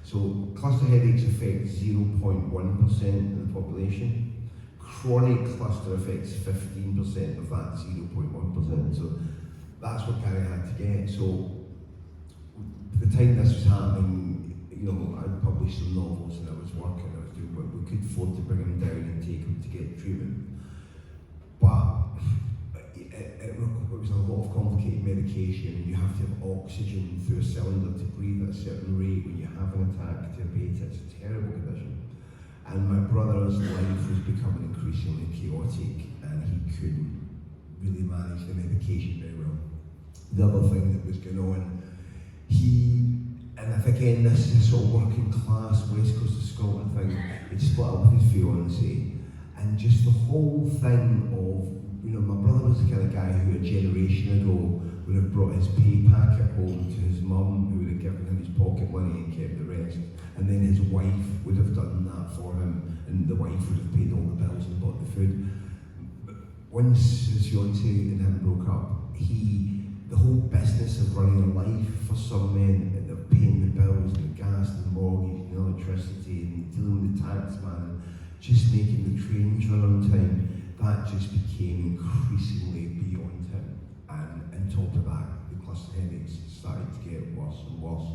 So cluster headaches affect 0.1% of the population. Chronic cluster affects 15% of that 0.1%. So that's what Gary had to get. So at the time this was happening, I published some novels and I was working, I was doing what we could afford to bring him down and take him to get treatment. But it was a lot of complicated medication, and you have to have oxygen through a cylinder to breathe at a certain rate when you have an attack to abate it. It's a terrible condition. And my brother's life was becoming increasingly chaotic, and he couldn't really manage the medication very well. The other thing that was going on, and I think again, this sort of working class, West Coast of Scotland thing, he'd split up with his fiancée, and just the whole thing of, my brother was the kind of guy who a generation ago would have brought his pay packet home to his mum, who would have given him his pocket money and kept the rest, and then his wife would have done that for him, and the wife would have paid all the bills and bought the food. But once his fiancée and him broke up, the whole business of running a life for some men, and of paying the bills, the gas, the mortgage, and electricity, and dealing with the tax man, just making the trains run on time, that just became increasingly beyond him. And on top of that, the cluster headaches started to get worse and worse.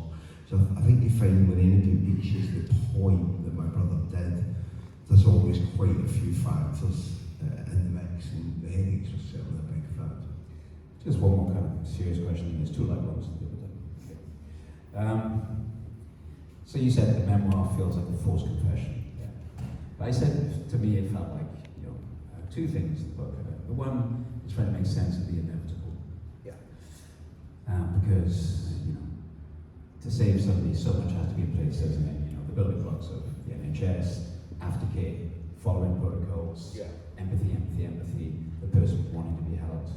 So I think you find when anybody reaches the point that my brother did, there's always quite a few factors in the mix, and the headaches were certainly a big factor. Just one more kind of serious question, there's two light ones. So you said the memoir feels like a forced confession. Yeah. But I said, to me, it felt like, two things in the book. The one is trying to make sense of the inevitable. Yeah. Because, to save somebody, so much has to be in place, doesn't it? The building blocks of the NHS, aftercare, following protocols, Yeah. empathy, the person wanting to be helped.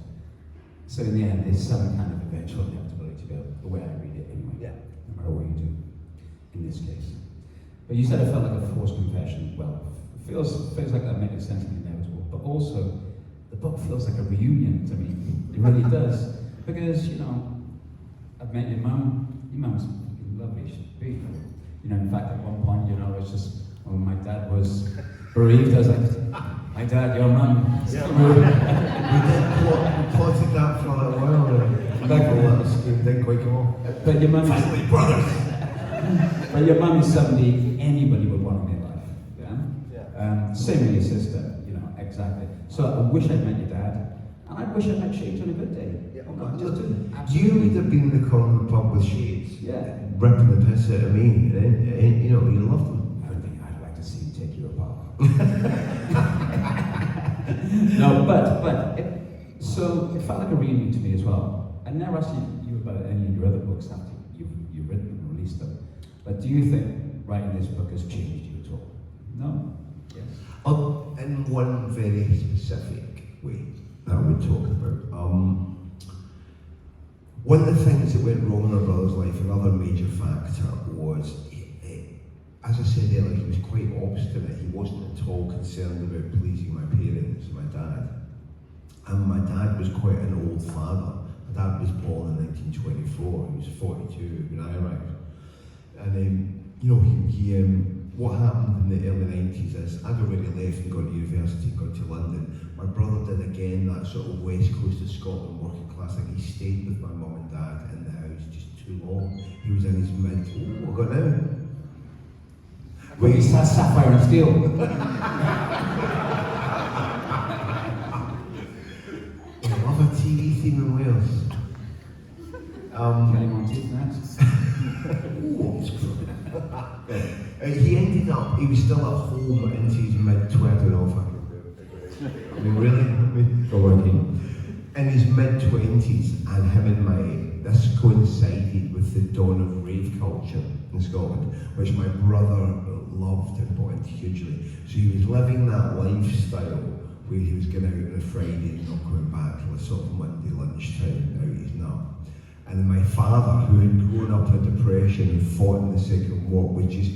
So in the end, there's some kind of eventual inevitability to the way I read it anyway. Yeah. No matter what you do, in this case. But you said it felt like a forced confession. Well, it feels like that makes sense of the inevitable, but also the book feels like a reunion to me. It really does. Because, I've met your mum. Your mum's lovely, she's beautiful. In fact, at one point, it's just when my dad was bereaved, I was like, my dad, your mum. Yeah. We plotted that for a little while. Didn't quite come off. But your mum Family brothers. But your mum is somebody anybody would want in their life. Yeah. Same with your sister. Exactly. So I wish I'd met your dad, and I wish I'd met Shades on a good day. Yeah. You would have been in the corner of the pub with Shades. Yeah. Ripping the piss out of me, and you loved them. I'd like to see you take you apart. No, so it felt like a reunion to me as well. I never asked you about any of your other books after you've written and released them. But do you think writing this book has changed you at all? No? Yes. In one very specific way that I would talk about. One of the things that went wrong in our brother's life, another major factor, was, as I said earlier, he was quite obstinate. He wasn't at all concerned about pleasing my parents, my dad. And my dad was quite an old father. My dad was born in 1924. He was 42 when I arrived. And what happened in the early 90s is I'd already left and gone to university, gone to London. My brother did again that sort of west coast of Scotland working class thing. He stayed with my mum and dad in the house just too long. He was in his what got now? Well, he starts Sapphire and Steel. I love a TV theme in Wales. Kelly Monteith, that's. He was still at home into his mid-20s. I don't know if I can do it. I mean, really? Go working. In his mid-20s, and him and this coincided with the dawn of rave culture in Scotland, which my brother loved and bought into hugely. So he was living that lifestyle where he was going out on a Friday and not coming back till a sort of Monday lunchtime out his nut. And my father, who had grown up in a depression and fought in the Second War, was just,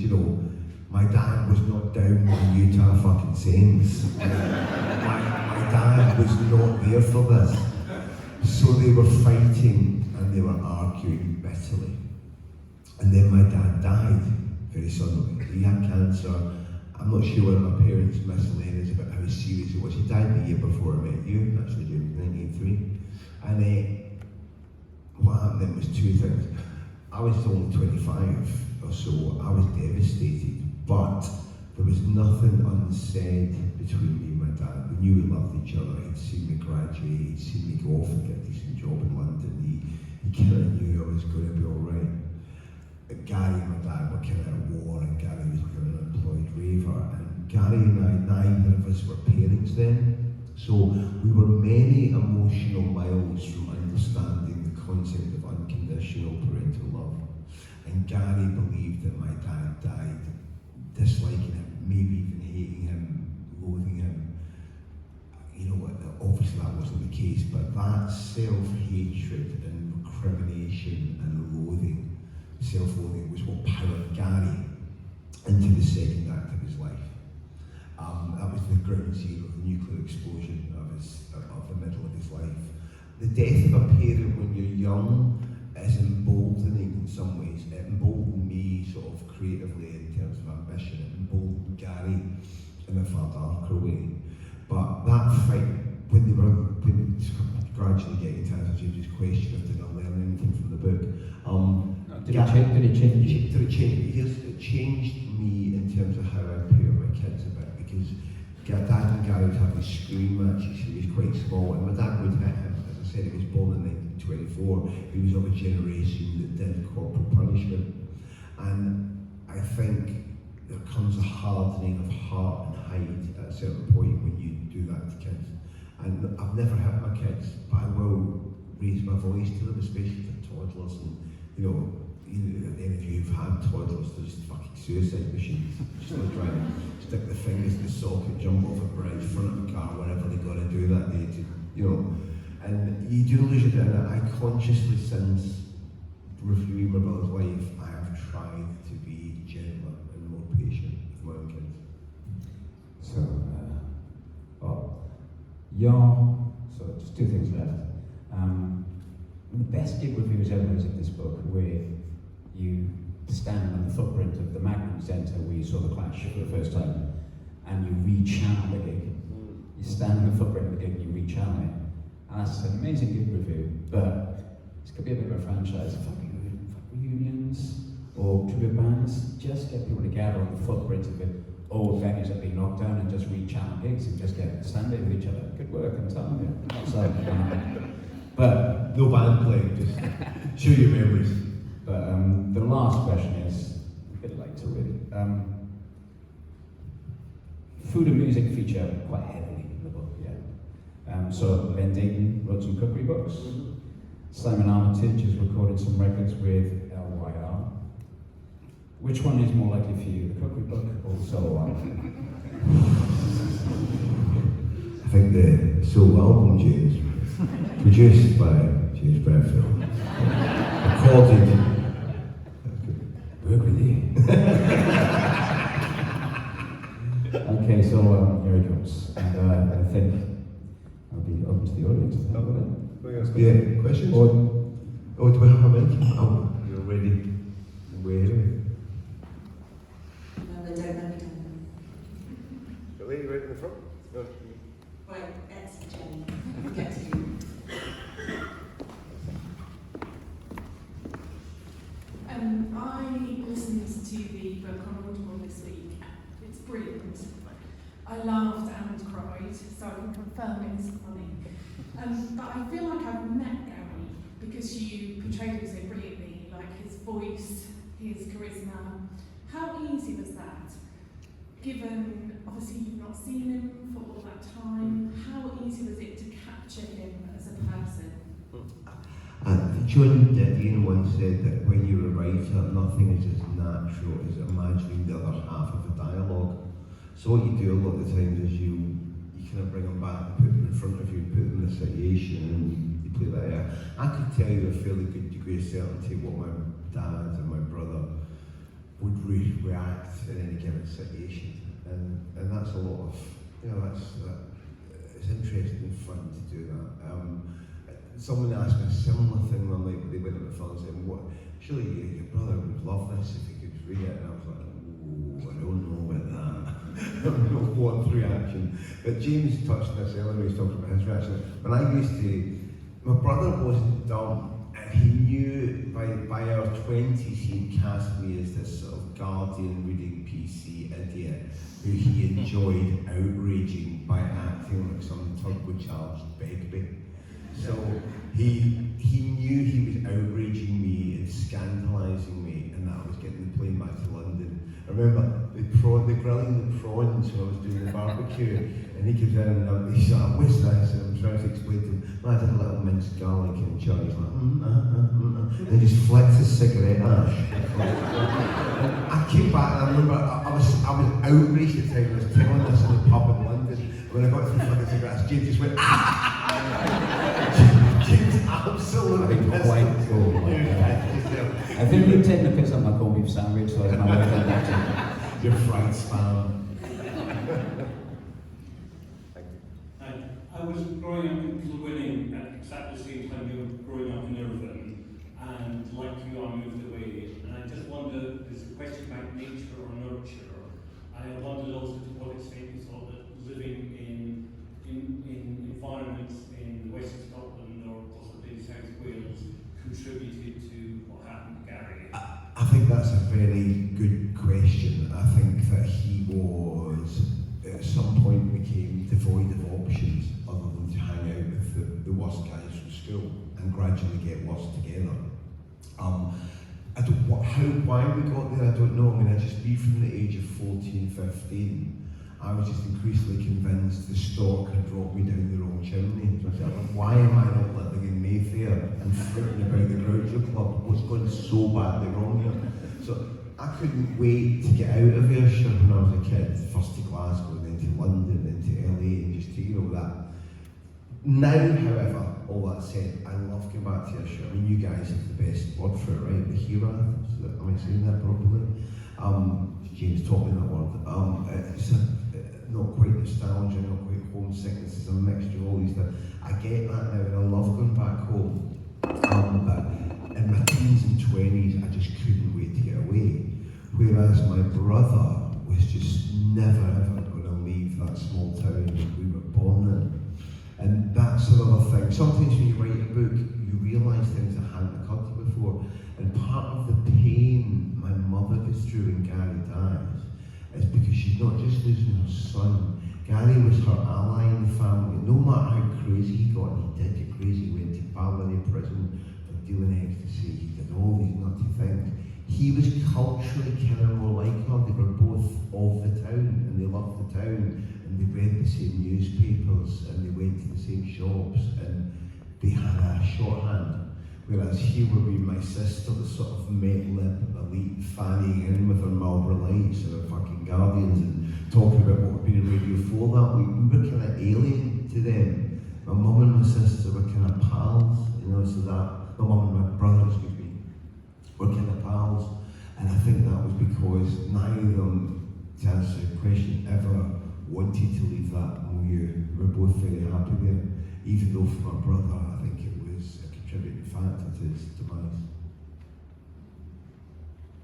my dad was not down with the Utah fucking Saints. My dad was not there for this. So they were fighting and they were arguing bitterly. And then my dad died very suddenly. He had cancer. I'm not sure whether my parents misled us about how serious it was. He died the year before I met you, actually, in 1983. And what happened then was two things. I was only 25 or so. I was devastated, but there was nothing unsaid between me and my dad. We knew we loved each other. He'd seen me graduate. He'd seen me go off and get a decent job in London. He kind of knew I was going to be all right. Gary and my dad were kind of at war, and Gary was kind of an unemployed raver. And Gary and I, neither of us were parents then. So we were many emotional miles from understanding the concept of unconditional parental love. And Gary believed that my dad died disliking him, maybe even hating him, loathing him. Obviously that wasn't the case, but that self-hatred and recrimination and loathing, self-loathing, was what powered Gary into the second act of his life. That was the ground zero, the nuclear explosion of the middle of his life. The death of a parent when you're young is emboldening in some ways. It emboldened me sort of creatively in terms of ambition. It emboldened Gary in a far darker way. But that fight, when they were gradually getting to answer James's question of did I learn anything from the book, Did it change? It changed me in terms of how I parent my kids a bit, because Dad and Gary would have these scream matches. He was quite small, and my dad would hit him, as I said he was born in 1924. He was of a generation that did corporal punishment. And I think there comes a hardening of heart and hide at a certain point when you do that to kids. And I've never hit my kids, but I will raise my voice to them, especially to toddlers. And you know, any of you who've had toddlers, they're just fucking suicide machines. Just like trying to stick the fingers in the socket, jump off a bridge, front of a car, whatever they got to do that day to, you know. And you do lose your head. I consciously, since reviewing my brother's life, I have tried to be gentler and more patient with my own kids. So, so just two things left. The best gig reviews ever is in this book, where you stand on the footprint of the Magnum Centre where you saw the Clash for the first time, and you rechannel the gig. You stand on the footprint of the gig and you rechannel it. And that's an amazing gig review, but this could be a bit of a franchise. Fuck reunions or tribute bands, just get people together on the footprint of the old venues that have been knocked down and just rechannel gigs and just get stand there with each other. Good work, I'm telling you. So, but no band playing, just show your memories. But the last question is a bit later, really. Food and music feature quite heavily in the book, yeah. So Len Dayton wrote some cookery books. Simon Armitage has recorded some records with LYR. Which one is more likely for you, the cookery book or the solo album? I think the solo album, James, produced by James Bradfield, recorded. Work with you. Okay, so here it goes. And I think I'll be open to the audience. Yeah, questions? Or do we have a mic? Oh, you're ready. Where? No, they don't have it. The lady right in the front? No. Right, that's Jenny. Get to you. I listened to the book on Audible this week. It's brilliant. I laughed and cried, so I can confirm it is funny. But I feel like I've met Gary because you portrayed him so brilliantly, like his voice, his charisma. How easy was that? Given, obviously, you've not seen him for all that time, how easy was it to capture him as a person? John Niven once said that when you're a writer, nothing is as natural as imagining the other half of a dialogue. So what you do a lot of the times is you kind of bring them back, put them in front of you, put them in a situation, and you play that out. I could tell you a fairly good degree of certainty what my dad and my brother would react in any given situation, and that's a lot of, it's interesting and fun to do that. Someone asked me a similar thing one night when they went to the film and said, surely your brother would love this if he could read it, and I was like, I don't know about that. I don't know what reaction. But James touched on this earlier, he was talking about his reaction. When I my brother wasn't dumb, and he knew by our 20s he'd cast me as this sort of Guardian reading PC idiot who he enjoyed outraging by acting like some turbocharged Begbie. So he knew he was outraging me and scandalising me, and that I was getting the plane back to London. I remember the grilling the prawns when I was doing the barbecue, and he comes in and he's like, what's this? And I'm trying to explain to him, I did a little minced garlic and chutney. He's like, and he just flicks his cigarette ash. I came back and I remember I was outraged at the time. I was telling this in the pub in London. When I got to the fucking cigarettes, James just went, James absolutely pissed himself. I think you've taken a piss on my corned beef sandwich, so I was my way back to your fried spam. I was growing up in Kilwinning at exactly the same time you were growing up in Irvine, and like you, I moved away. And I just wonder, there's a question about nature or nurture. I wondered also to what extent you thought that living in environments in West Scotland or possibly South Wales contributed to what happened to Gary. I think that's a very good question. I think that he was, at some point, became devoid of options other than to hang out with the worst guys from school. gradually get worse together. I don't why we got there, I don't know. I mean, I just be from the age of 14, 15. I was just increasingly convinced the stork had dropped me down the wrong chimney. So I said, why am I not living in Mayfair and flitting about the Groucho Club? What's going so badly wrong here? So I couldn't wait to get out of Ayrshire when I was a kid, first to Glasgow, then to London, then to LA, and just to, that. Now, however, all that said, I love going back to Ayrshire. I mean, you guys have the best word for it, right? The hero. Am I saying that properly? James taught me that word. It's not quite nostalgia, not quite homesickness, it's a mixture of all these things. I get that now and I love going back home. But in my teens and 20s, I just couldn't wait to get away. Whereas my brother was just never ever going to leave that small town that we were born in. And that's another thing. Sometimes when you write a book, you realise things that hadn't occurred to you before. And part of the pain my mother goes through when Gary dies is because she's not just losing her son. Gary was her ally in the family. No matter how crazy he got, and he did get crazy, he went to Abergavenny prison for dealing ecstasy, he did all these nutty things. He was culturally kind of more like her. They were both of the town, and they loved the town, and they read the same newspapers, and they went to the same shops, and they had a shorthand. Whereas here would be my sister, the sort of met-lip elite fanning in with her Marlboro Lights and her fucking Guardians and talking about what had been on Radio 4 that week. We were kind of alien to them. My mum and my sister were kind of pals, so that, my mum and my brother, were kind of pals. And I think that was because neither of them, to answer your question, ever wanted to leave that milieu. We were both very happy there. Even though for my brother, I think it was a contributing factor to his demise.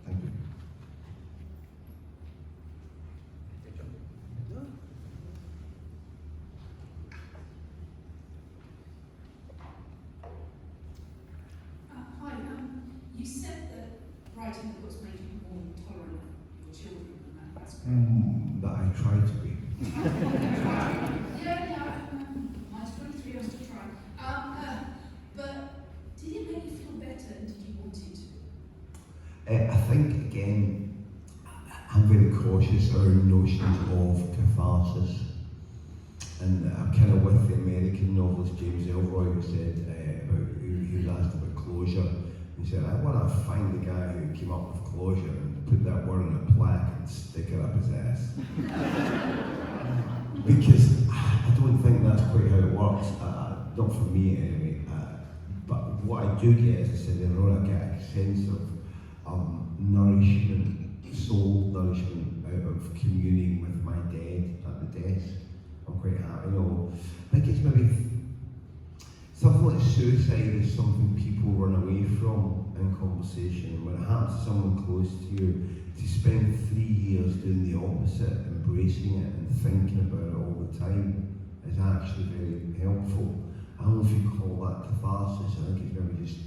Thank you. Hi, you said that writing the books made you more tolerant of your children, and that's great. That I try to be. Mine's 23 years to try. But did it make you feel better, and did you want it to? I think, again, I'm very cautious around notions of catharsis. And I'm kind of with the American novelist James Ellroy, who said, he was asked about closure. He said, I want to find the guy who came up with closure and put that word on a plaque and stick it up his ass. Because I don't think that's quite how it works. Not for me anyway. But what I do get, as I said earlier, I get a sense of nourishment, soul nourishment out of communing with my dead at the desk. I'm quite happy. I think it's maybe something like suicide is something people run away from in conversation. And when it happens to someone close to you, to spend 3 years doing the opposite, embracing it and thinking about it all the time, is actually very helpful. I don't know if you call that catharsis. I think it's maybe just,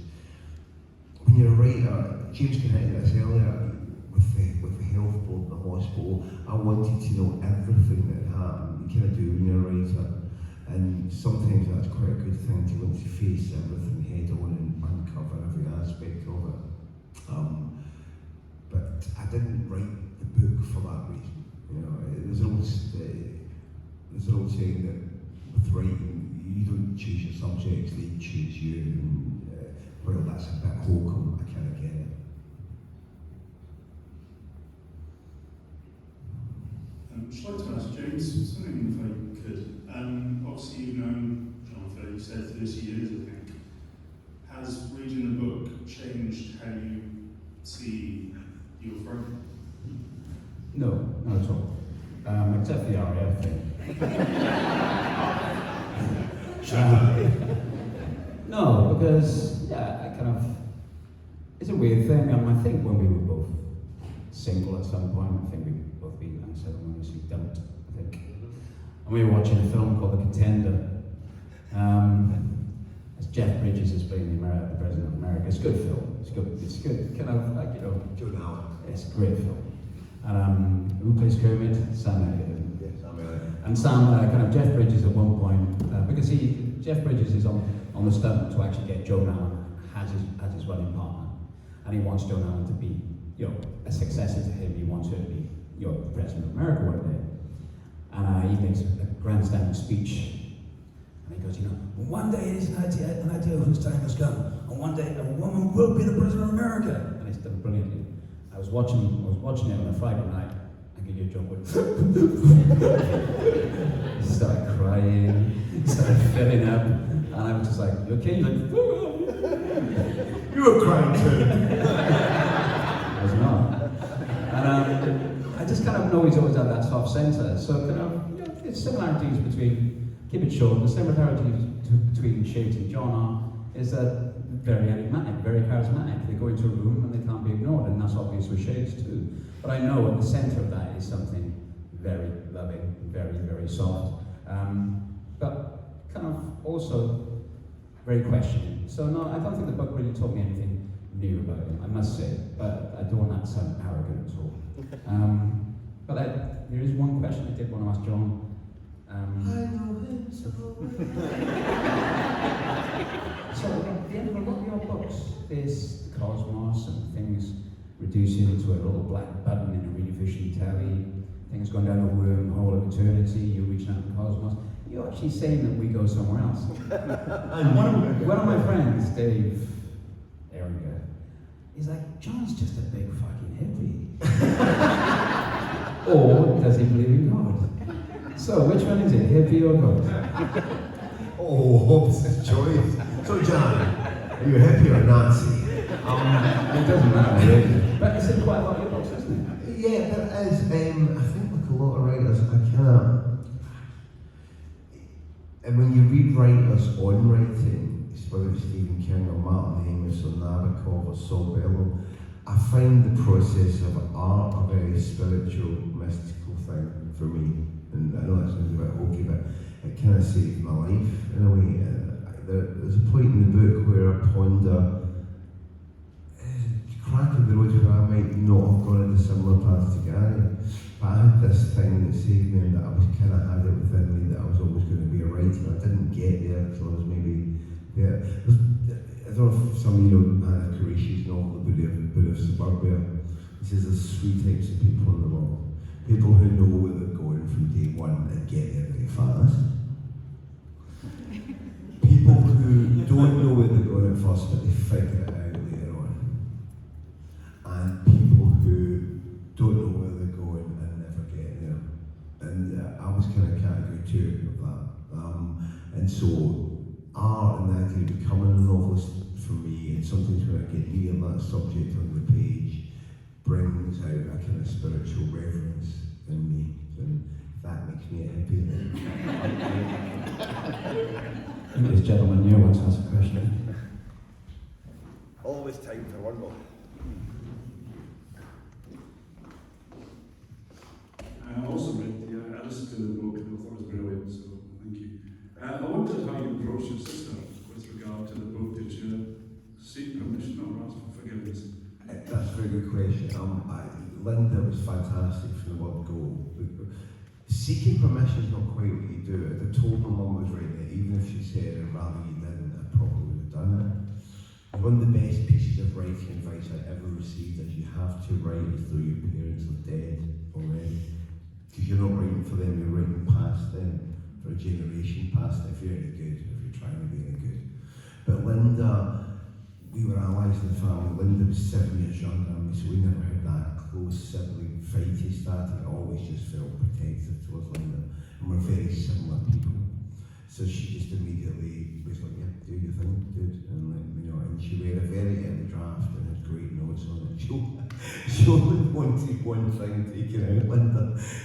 when you're a writer, James connected this earlier, with the health board, the hospital, I wanted to know everything that had happened. You kind of do when you're a writer. And sometimes that's quite a good thing to want to face everything head on and uncover every aspect of it. But I didn't write the book for that reason. There's an old saying that with writing, you don't choose your subjects, they choose you. And well, that's a bit Holcomb, I kind of get it. I'd like to ask James something, if I could. Obviously, you've known John for, you said, 30 years, I think. Has reading the book changed how you see your friend? No, not at all. Except the RAF thing. No, because, I kind of, it's a weird thing. I think when we were both single at some point, I think we've both been unceremoniously dumped, I think. And we were watching a film called The Contender. As Jeff Bridges is playing the President of America. It's a good film. It's good. Kind of like, John Niven. It's a great film. And who plays Kermit? Sam Elliott. And Sam, kind of Jeff Bridges at one point, because Jeff Bridges is on on the stump to actually get Joan Allen as his running partner. And he wants Joan Allen to be, a successor to him. He wants her to be, the President of America one day. And he makes a grandstanding speech. And he goes, one day it is an idea whose time has come. And one day a woman will be the President of America. And it's done brilliantly. I was watching it on a Friday night. I could hear John Wood. He started crying, he started filling up, and I was just like, you okay? He's like, You were crying too. I was not. And I just kind of know he's always had that soft centre. So there's similarities between, keep it short, the similarities between Shades and John is that very enigmatic, very charismatic. They go into a room and they can't be ignored, and that's obvious with Shades too. But I know at the centre of that is something very loving, very, very soft, but kind of also very questioning. So no, I don't think the book really taught me anything new about him, I must say, but I don't want that to sound arrogant at all. But there is one question I did want to ask John. I know him so well. So at the end of a lot of your books, there's the cosmos and things reducing into a little black button in a really fishy telly, things going down a wormhole of eternity, you reaching out to the cosmos. You're actually saying that we go somewhere else. And one of my friends, Dave Abergavenny, he's like, John's just a big fucking hippie. Or does he believe in God? So which one is it, hippie or God? Oh, it's a choice. So John, are you happy or Nazi? It doesn't matter, really. But it's in quite a lot of your books, isn't it? Yeah, there is. I think like a lot of writers, and when you read writers on writing, whether it's Stephen King or Martin Amis or Nabokov or Saul Bellow, I find the process of art a very spiritual, mystical thing for me. And I know that sounds a bit hokey, but it kind of saved my life in a way. There's a point in the book where I ponder crack in the road where I might not have gone in a similar path to Gary. But I had this thing that saved me, and that I was kind of had it within me that I was always going to be a writer. I didn't get there until I was maybe there. I don't know if some of you know Hannah Qureshi's novel, The Buddha of Suburbia. He says there's three types of people in the world. People who know where they're going from day one and get there very fast. People who don't know where they're going at first, but they figure it out later on. And people who don't know where they're going and never get there. And I was kind of category 2 of that. And so art and the idea of becoming a novelist for me, and sometimes when I get near that subject on the page, brings out a kind of spiritual reverence in me, and that makes me a hippie. I think this gentleman here wants to ask a question. Always time for one more. I also read I listened to the book and I thought it was brilliant, so thank you. I wondered how you approached your sister with regard to the book. Did you seek permission or ask for forgiveness? That's a very good question. Linda was fantastic from the word go. Seeking permission is not quite what you do. If I told my mum was writing it, even if she said I'd rather you didn't, I probably would have done it. One of the best pieces of writing advice I ever received is you have to write as though your parents are dead already. Because you're not writing for them, you're writing past them, for a generation past them, if you're any good, if you're trying to be any good. But Linda, we were allies in the family. Linda was 7 years younger than me, so we never had that close sibling fighty starting. I always just felt protective towards Linda. And we're very similar people. So she just immediately was like, yeah, do your thing, dude. And and she read a very early draft and had great notes on it. She only wanted one thing taken out, Linda.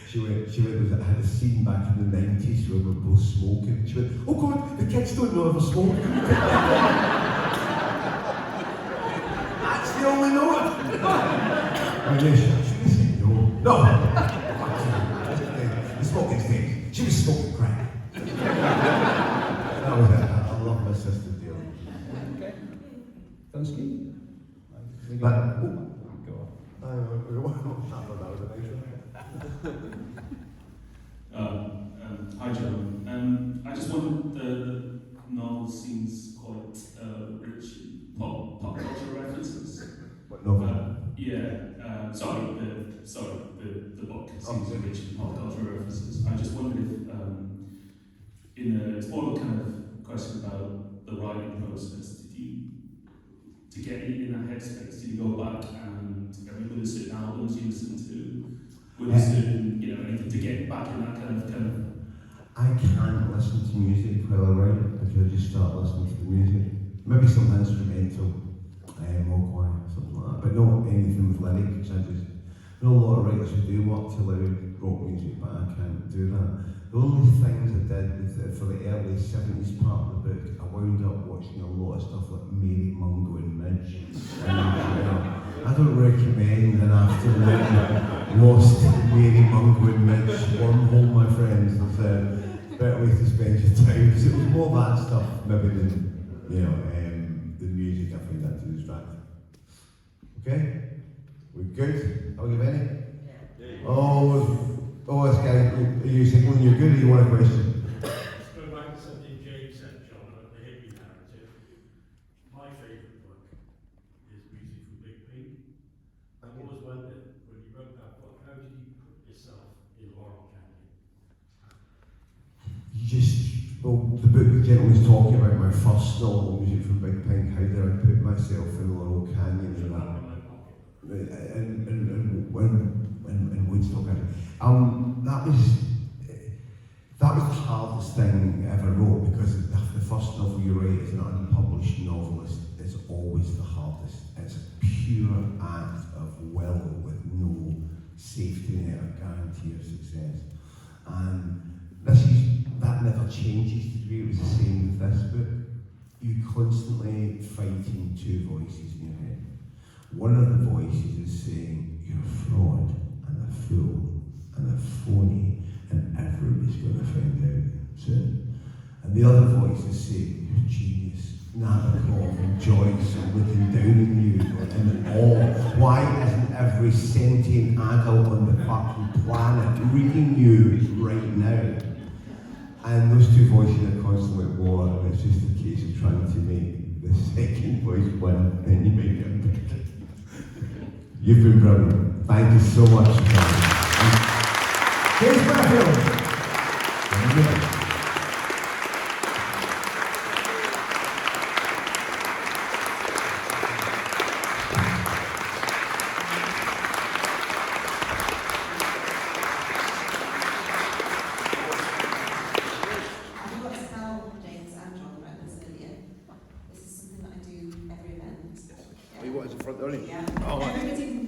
She went, I had a scene back in the 90s where we were both smoking. She went, oh God, the kids don't know ever smoke. That's the only note. And then she said, no. The smoking stage. She was smoking crack. That was it. I love my sister dearly. Okay. Dunsky? But, Go on. that was amazing. Hi, Joe. I just wanted the novel scenes quite rich in pop culture references. What novel? The book seems rich in pop culture references. I just wondered if, it's more of a kind of question about the writing process. To get in that headspace, did you go back and were there certain albums you listened to? Were there certain, anything to get back in that kind of I can't listen to music while I write because I just start listening to the music. Maybe some instrumental, or quiet, something like that. But not anything with lyrics. I know a lot of writers who do work to lyric rock music, but I can't do that. The only things I did was for the early 70s part of the book, I wound up watching a lot of stuff like Mary Mungo and Midge. I don't recommend an afternoon lost Mary Mungo and Midge wormhole, my friends. There's a better way to spend your time because it was more that stuff maybe than the music. I find that too distracting. Okay, we good? Abergavenny? Yeah. Oh, this guy, are you signaling you're good or you want a question? Let's go back to something James said, John, about the hippie narrative. My favourite book is Music from Big Pink. I've always wondered, when you wrote that book, how did you put yourself in Laurel Canyon? The book the gentleman's talking about my first novel, Music from Big Pink, how did I put myself in Laurel Canyon and Woodstock. That was the hardest thing I ever wrote because the first novel you write as an unpublished novelist is always the hardest. It's a pure act of will with no safety net or guarantee of success. And that never changes to degree. It was the same with this book. You're constantly fighting two voices in your head. One of the voices is saying, you're a fraud and a fool and a phony and everybody's going to find out soon. And the other voice is saying, you're a genius, Nabokov and Joyce are looking down on you in awe. Why isn't every sentient adult on the fucking planet reading you right now? And those two voices are constantly at war, and it's just a case of trying to make the second voice win, and you make it. You've been brilliant. Thank you so much for coming. Dean Bradfield. Yeah. Everybody